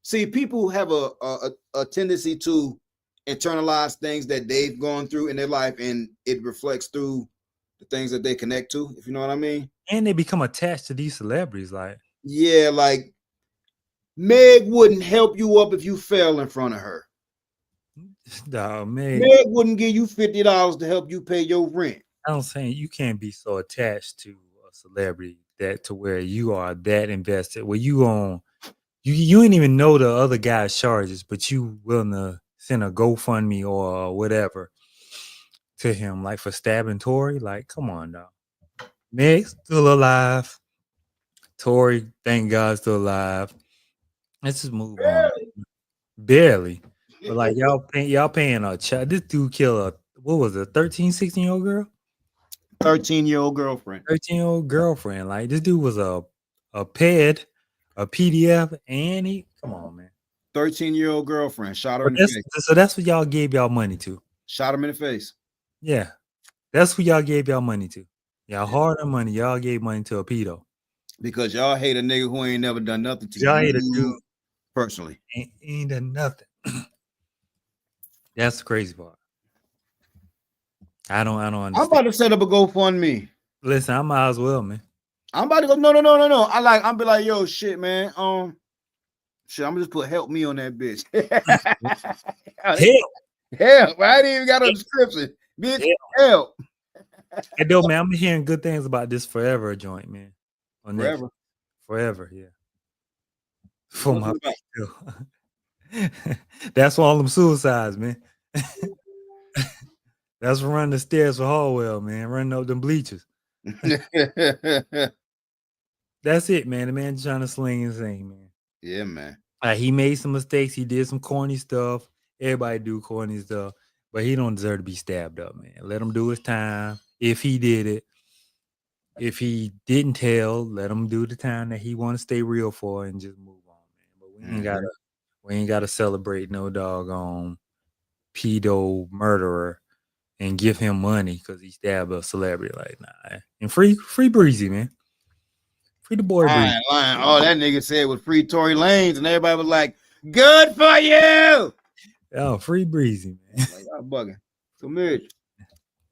see, people have a tendency to internalize things that they've gone through in their life, and it reflects through the things that they connect to, if you know what I mean. And they become attached to these celebrities, like, yeah, like Meg wouldn't help you up if you fell in front of her. No, Meg wouldn't give you $50 to help you pay your rent. I'm saying you can't be so attached to a celebrity that to where you are that invested. Where you ain't even know the other guy's charges, but you willing to send a GoFundMe or whatever to him, like for stabbing Tory. Like, come on, dog. Meg's still alive. Tory, thank God, still alive. Let's just move on. Barely. But like y'all paying a child. This dude killed what was it, 13, 16-year-old girl? 13-year-old girlfriend. 13-year-old girlfriend. Like, this dude was a PED, a PDF, and he come on, man. 13-year-old girlfriend shot her in the face. So that's what y'all gave y'all money to. Shot him in the face. Yeah. That's who y'all gave y'all money to. Y'all hard-earned money. Y'all gave money to a pedo. Because y'all hate a nigga who ain't never done nothing to y'all you. Hate a dude personally. Ain't done nothing. That's the crazy part. I don't understand. I'm about to set up a GoFundMe. Listen, I might as well, man. I'm about to go. No. I'm be like, yo, shit, man. Shit, I'm gonna just put help me on that bitch. Help. I ain't even got a description. Bitch, help. Hey, though, man, I'm hearing good things about this Forever joint, man. Forever. Forever, yeah. For my that's for all them suicides, man. That's for running the stairs for Hallwell, man. Running up them bleachers. That's it, man. The man trying to sling and sing, man. Yeah, man. He made some mistakes. He did some corny stuff. Everybody do corny stuff, but he don't deserve to be stabbed up, man. Let him do his time. If he did it, if he didn't tell, let him do the time that he want to stay real for and just move on, man. But we ain't gotta celebrate no doggone pedo murderer and give him money because he stabbed a celebrity. Like, nah. And free Breezy, man. Free the boy Breezy. Lying. Oh, that nigga said it was free Tory Lanez, and everybody was like, "Good for you." Oh, free Breezy, man. Like, I'm bugging. So Mitch,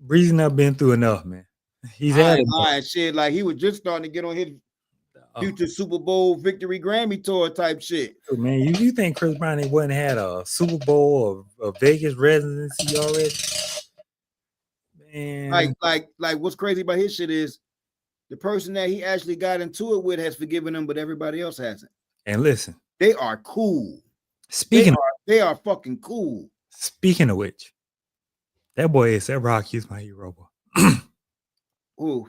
Breezy not been through enough, man. He's had it. lying shit. Like he was just starting to get on his future Super Bowl victory Grammy tour type shit. Man, you think Chris Brown ain't wouldn't had a Super Bowl or a Vegas residency already? Man, Like what's crazy about his shit is the person that he actually got into it with has forgiven him, but everybody else hasn't. And listen, they are cool. They are fucking cool. Speaking of which, that boy A$AP Rocky is my hero, boy. Ooh.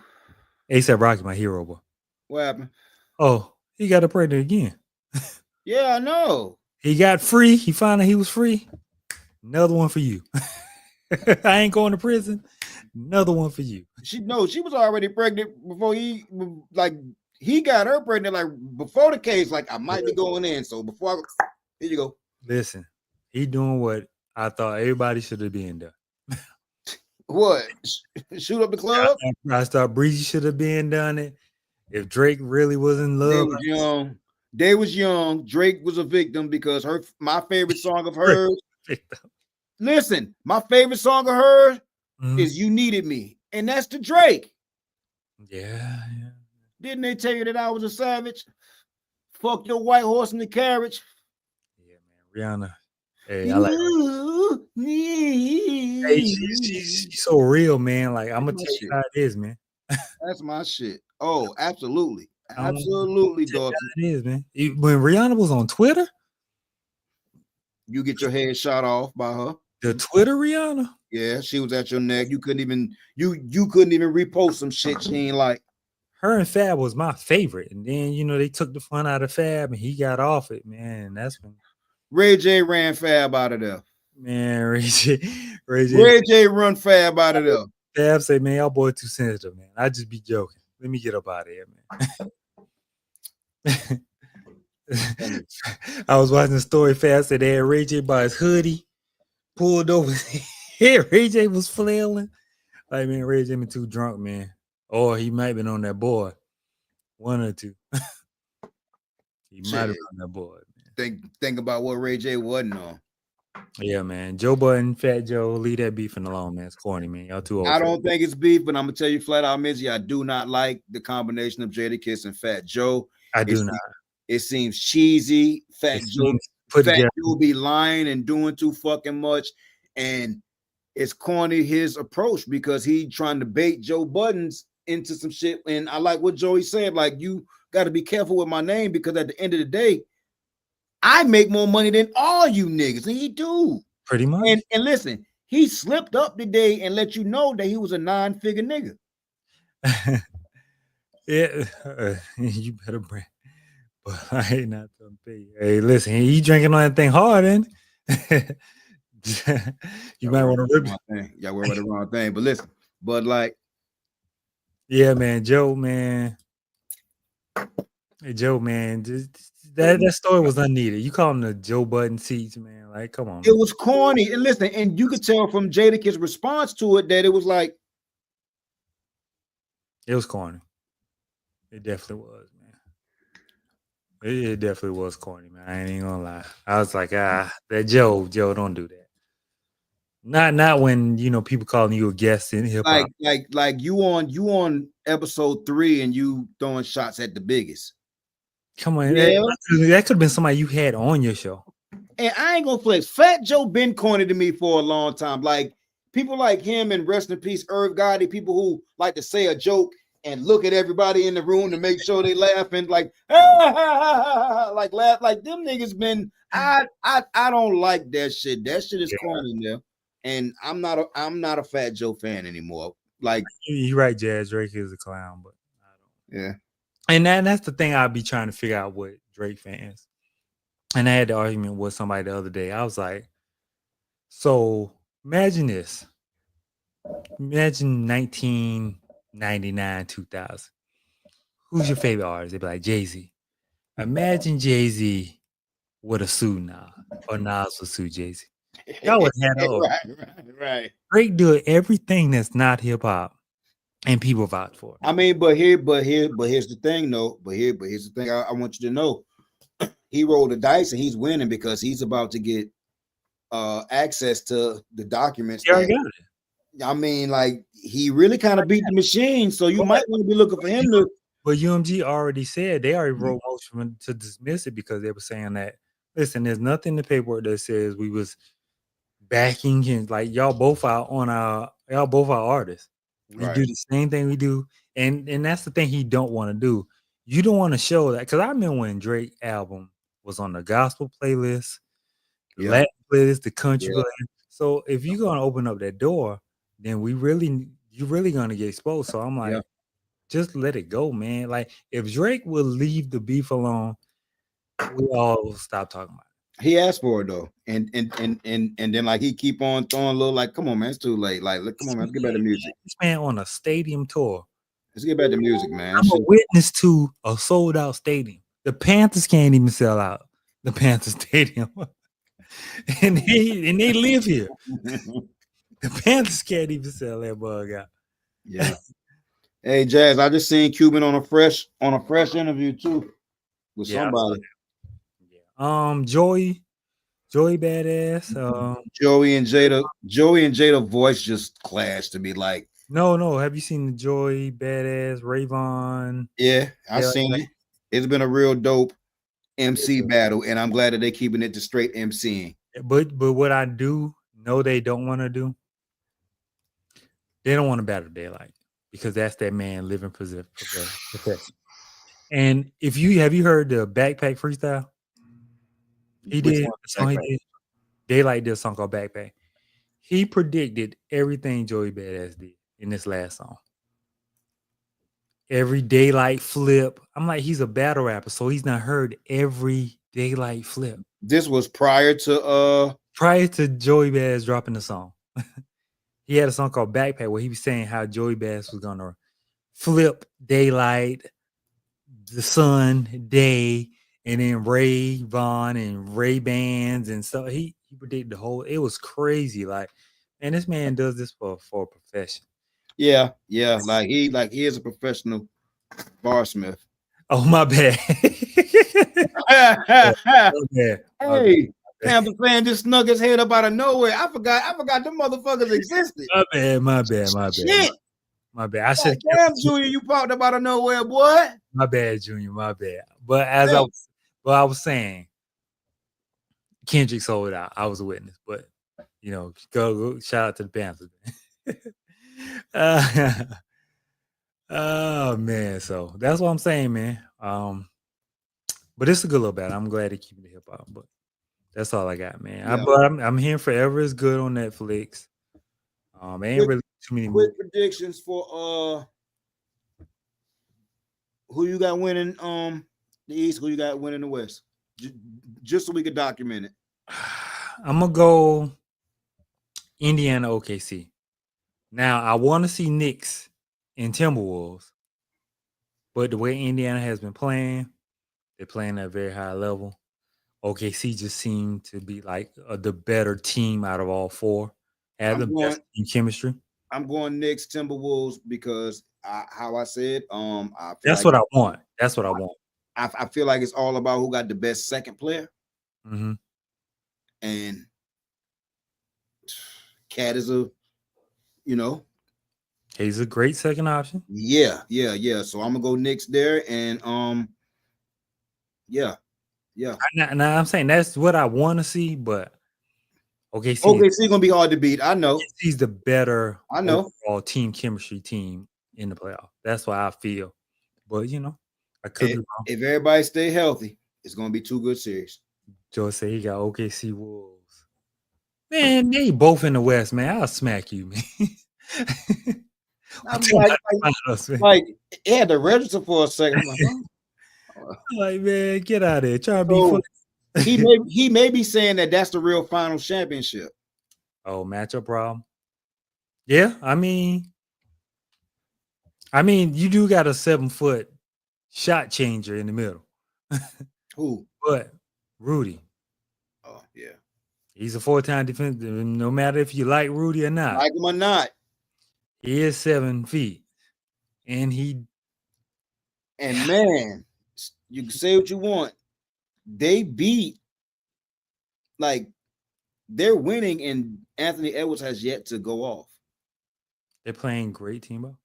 A$AP Rocky, my hero, boy. What happened? Oh, he got pregnant again. Yeah, I know. He got free. He found out he was free. Another one for you. I ain't going to prison. Another one for you. She was already pregnant before he got her pregnant, like before the case. Like, I might be going in. So before here you go. Listen, he doing what I thought everybody should have been done. What? Shoot up the club? I thought Breezy should have been done it. If Drake really was in love, They was young. Drake was a victim because my favorite song of hers. Listen, my favorite song of hers is "You Needed Me," and that's the Drake. Yeah. Didn't they tell you that I was a savage? Fuck your white horse in the carriage. Yeah, man. Rihanna. Hey, I like her. Hey, she's so real, man. Like, I'm gonna tell you how it is, man. That's my shit. Oh, absolutely. Absolutely, dog. It is, man. When Rihanna was on Twitter, you get your head shot off by her. The Twitter Rihanna? Yeah, she was at your neck. You couldn't even repost some shit she ain't like. Her and Fab was my favorite. And then, they took the fun out of Fab and he got off it, man. That's when Ray J ran Fab out of there. Man, Ray J run Fab out of there. Fab say, man, y'all boy too sensitive, man. I just be joking. Let me get up out of here, man. I was watching the story. Fab said they had Ray J by his hoodie, pulled over. Ray J was flailing. Like, man, Ray J been too drunk, man. Or he might have been on that boy. One or two. He might have been on that boy. Think about what Ray J wasn't on. Yeah, man. Joe Budden, Fat Joe, leave that beefing alone, man. It's corny, man. Y'all too old. I don't think it's beef, but I'm gonna tell you flat out, Mizzy, I do not like the combination of Jadakiss and Fat Joe. I do not. It seems cheesy. Fat Joe be lying and doing too fucking much, and it's corny his approach because he trying to bait Joe Budden's into some shit. And I like what Joey said, like, you got to be careful with my name because at the end of the day, I make more money than all you niggas, and he do. Pretty much. And listen, he slipped up today and let you know that he was a 9-figure nigga. Yeah, you better bring. But I ain't not gonna pay. Hey, listen, he drinking on that thing hard, ain't you might want to rip it. Y'all worry about the wrong thing, but listen, yeah, man, Joe, man. Hey, Joe, man, that story was unneeded. You call him the Joe Budden seats, man. Like, come on. It was corny. And listen, and you could tell from Jadakiss' response to it that it was like. It was corny. It definitely was, man. It definitely was corny, man. I ain't even gonna lie. I was like, that Joe, don't do that. Not when people calling you a guest in hip hop. Like you on episode 3 and you throwing shots at the biggest. Come on, yeah. That could have been somebody you had on your show. And I ain't gonna flex. Fat Joe been corny to me for a long time. Like people like him and rest in peace, Irv Gotti, people who like to say a joke and look at everybody in the room to make sure they laughing, like like laugh, like them niggas been. I don't like that shit. That shit is corny now. And I'm not a Fat Joe fan anymore. Like you're right, Jazz. Drake is a clown, but I don't. Yeah. And that's the thing I'll be trying to figure out with Drake fans. And I had the argument with somebody the other day. I was like, so imagine this. Imagine 1999, 2000. Who's your favorite artist? They'd be like, Jay-Z. Imagine Jay-Z with a suit now. Or Nas would sue Jay-Z. Y'all would have had up. right. Drake do everything that's not hip hop, and people vouch for it. I mean, but here's the thing, though. Here's the thing. I want you to know. He rolled the dice and he's winning because he's about to get access to the documents. He already got it. I mean, like he really kind of beat the machine, so you might want to be looking for him to. But UMG already said they already wrote motion to dismiss it because they were saying that, listen, there's nothing in the paperwork that says we was backing him. Like y'all both are artists. We do the same thing we do, and that's the thing he don't want to do. You don't want to show that, because I remember when Drake album was on the gospel playlist, the Latin playlist, the country playlist. So if you're gonna open up that door, then you're really gonna get exposed. So I'm like, just let it go, man. Like if Drake will leave the beef alone, we all will stop talking about it. He asked for it though, and then like he keep on throwing a little like, come on, man, it's too late. Like, come on, man, let's get back to music. This man on a stadium tour. Let's get back to music, man. I'm a witness to a sold out stadium. The Panthers can't even sell out the Panthers stadium, and they live here. The Panthers can't even sell that bug out. Yeah. Hey, Jazz, I just seen Cuban on a fresh interview too with somebody. Joey Badass. Joey and Jada voice just clashed to be like. No. Have you seen the Joey Badass Rayvon? Yeah, I seen it. It's been a real dope MC battle, and I'm glad that they're keeping it to straight MCing. But what I do know they don't want to do, they don't want to battle Daylight because that's that man living profession. And have you heard the Backpack freestyle? He did. Daylight did a song called Backpack. He predicted everything Joey Badass did in this last song. Every Daylight flip. I'm like, he's a battle rapper, so he's not heard every Daylight flip. This was prior to Joey Badass dropping the song. He had a song called Backpack where he was saying how Joey Badass was gonna flip Daylight, the sun, day, and then Rayvon and Ray Bans and stuff. He predicted the whole. It was crazy. Like, man, this man does this for a profession. Yeah. Like he is a professional barsmith. Oh, my bad. Hey, Panther fan just snuck his head up out of nowhere. I forgot them motherfuckers existed. My bad. Shit. My bad. I should. Damn, Junior, you popped up out of nowhere, boy. My bad, Junior. My bad. But I was saying, Kendrick sold out. I was a witness, but go shout out to the Panthers. Oh man, so that's what I'm saying, man. But it's a good little battle. I'm glad they keep the hip hop, but that's all I got, man. Yeah. I'm hearing Forever is good on Netflix. Ain't really too many quick predictions for who you got winning the East, who you got winning the West, just so we can document it. I'm gonna go Indiana OKC. Now I want to see Knicks and Timberwolves, but the way Indiana has been playing, they're playing at a very high level. OKC just seemed to be like the better team out of all four. Had the best team chemistry. I'm going Knicks, Timberwolves because how I said, that's what I want. That's what I want. I feel like it's all about who got the best second player. Mm-hmm. And Cat is he's a great second option. Yeah. So I'm gonna go Knicks there, and yeah. Now I'm saying that's what I want to see, but OKC gonna be hard to beat. I know. He's the better. I know. Overall team chemistry team in the playoff. That's why I feel. But I could be wrong. If everybody stay healthy, it's gonna be 2 good series. Joe said he got OKC Wolves. Man, they both in the West, man. I'll smack you, man. Like it had to register for a second. Like, man, get out of here. Try to be funny. he may be saying that's the real final championship. Oh, matchup problem. Yeah, I mean, you do got a 7-foot shot changer in the middle. Who? But Rudy. Oh, yeah. He's a 4-time defense. No matter if you like Rudy or not, Like him or not. he is 7 feet, and And man, you can say what you want. They beat, like, they're winning, and Anthony Edwards has yet to go off. they're playing great team ball.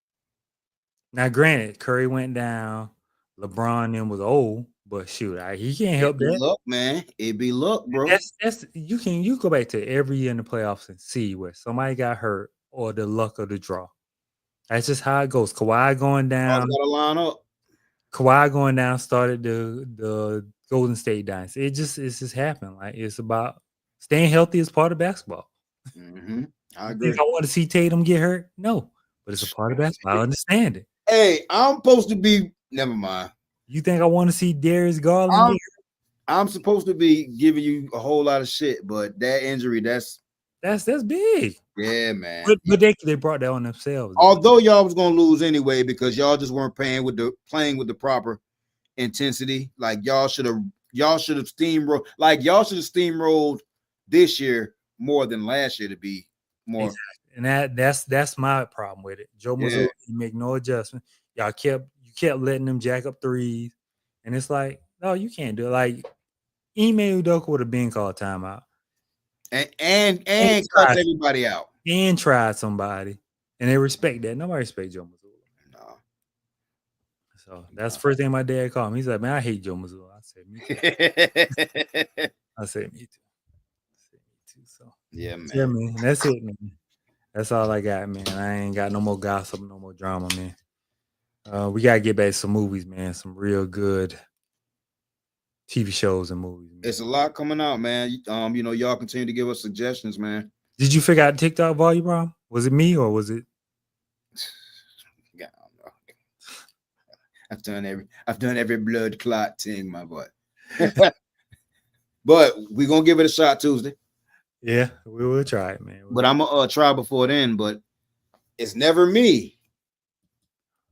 Now, granted, Curry went down. LeBron then was old, but shoot, he can't help It be that. luck, man. It be luck, bro. That's you go back to every year in the playoffs and see where somebody got hurt or the luck of the draw. That's just how it goes. Kawhi going down. Got to line up. Kawhi going down started the Golden State dynasty. It's just happened. Like, it's about staying healthy as part of basketball. Mm-hmm. I You agree. think I want to see Tatum get hurt? No, but it's a part of basketball. I understand it. Hey, I'm supposed to be. Never mind. You think I want to see Darius Garland get hurt? I'm supposed to be giving you a whole lot of shit, but that injury, that's big. yeah, man. But they brought that on themselves. Although y'all was gonna lose anyway because y'all just weren't playing with the proper intensity. Like y'all should have steamrolled. Like y'all should have steamrolled this year more than last year to be more. Exactly. And that's my problem with it. Joe Mazzulla make no adjustment. You kept letting them jack up threes, and it's like, no, you can't do it. Like, Ime Udoka would have been called timeout, and cut everybody out and tried somebody, and they respect that. Nobody respect Joe Mazzulla. No. So that's the first thing my dad called me. He's like, man, I hate Joe Mazzulla. I said, me too. I said, me too. So yeah, man. Yeah, man. That's it, man. That's all I got, man. I ain't got no more gossip, no more drama, man. We gotta get back to some movies, man. Some real good TV shows and movies. Man. It's a lot coming out, man. Y'all continue to give us suggestions, man. Did you figure out TikTok volume, bro? Was it me or was it? Yeah, I don't know. I've done every blood clot thing, my boy. But we're gonna give it a shot Tuesday. Yeah, we will try it, man. But I'm gonna try before then. But it's never me.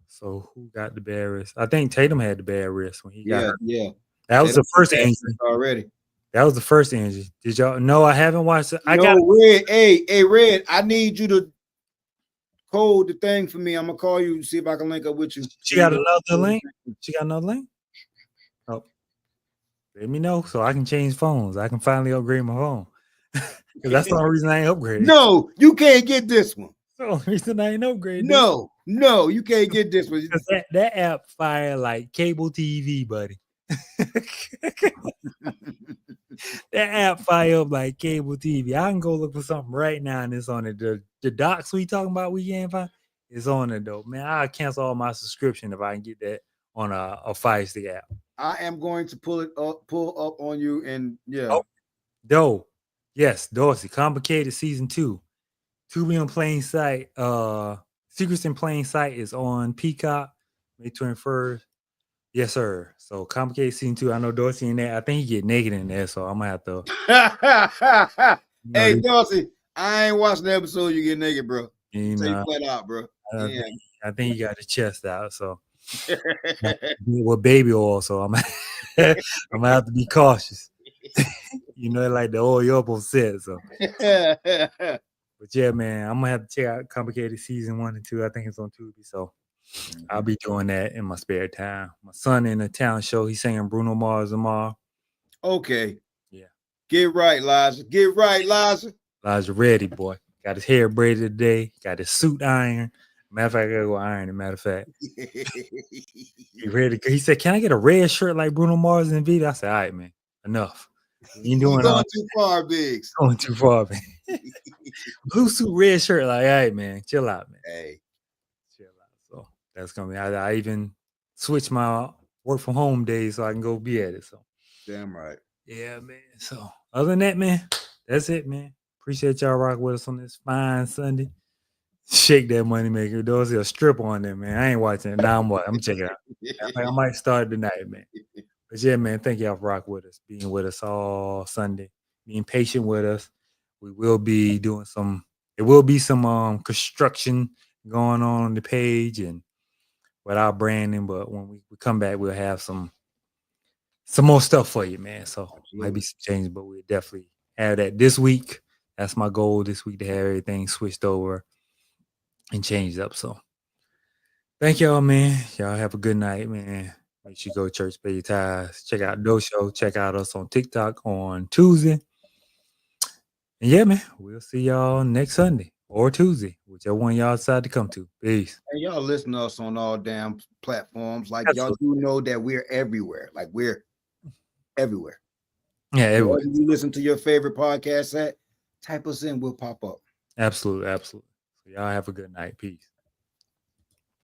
So who got the bad wrist? I think Tatum had the bad wrist when he got hurt. Yeah. That was the first injury already. That was the first injury. Did y'all? No, I haven't watched it. Red. Hey, Red. I need you to code the thing for me. I'm gonna call you and see if I can link up with you. She got another link. She got another link. Oh, let me know so I can change phones. I can finally upgrade my phone. Because that's the only reason I ain't upgraded. No, you can't get this one. That's the only reason I ain't upgraded. No, you can't get this one. That app fire like cable TV, buddy. That app fire up like cable TV. I can go look for something right now and it's on it. The docs we talking about we can't find is on it though. Man, I'll cancel all my subscription if I can get that on a Fire Stick app. I am going to pull up on you and yeah. Oh, Doe. Yes, Dorsey. Complicated season 2. Tubi in Plain Sight. Secrets in Plain Sight is on Peacock, May 21st. Yes, sir. So Complicated season 2. I know Dorsey in there. I think he get naked in there, so I'm gonna have to. Hey, Dorsey, I ain't watching the episode you get naked, bro. You Take know, flat out, bro. I think he got the chest out, so with baby oil, so I'm gonna have to be cautious. You know, like the oil up on set, so. But yeah, man, I'm gonna have to check out Complicated season 1 and 2. I think it's on Tubi, so I'll be doing that in my spare time. My son in the town show, he's singing Bruno Mars tomorrow. Okay. Yeah. Get right, Liza. Get right, Liza. Liza ready, boy. Got his hair braided today. Got his suit ironed. Matter of fact, I gotta go iron it. Matter of fact, he ready. He said, "Can I get a red shirt like Bruno Mars and Vita?" I said, "All right, man, enough. You ain't doing going too far, Biggs. Going too far, man." Blue suit, red shirt. Like, all right, man, chill out, man. Hey, chill out. So that's gonna be. I even switched my work from home days so I can go be at it. So damn right. Yeah, man. So other than that, man, that's it, man. Appreciate y'all rocking with us on this fine Sunday. Shake that money maker. There's a strip on there, man. I ain't watching it. Now I'm checking it out. I might start tonight, man. But yeah, man, thank y'all for rocking with us, being with us all Sunday, being patient with us. We will be doing there will be some construction going on the page and without branding, but when we come back, we'll have some more stuff for you, man. So might be some changes, but we'll definitely have that this week. That's my goal this week, to have everything switched over and changed up. So thank y'all, man. Y'all have a good night, man. Make sure you go to church, pay your tithes. Check out Doe Show. Check out us on TikTok on Tuesday. And yeah, man, we'll see y'all next Sunday or Tuesday, whichever one y'all decide to come to. Peace. And y'all listen to us on all damn platforms. Like Absolutely. y'all do know that we're everywhere. Like we're everywhere. Yeah, everywhere. Wherever you listen to your favorite podcast at, type us in, we'll pop up. Absolutely. So y'all have a good night. Peace.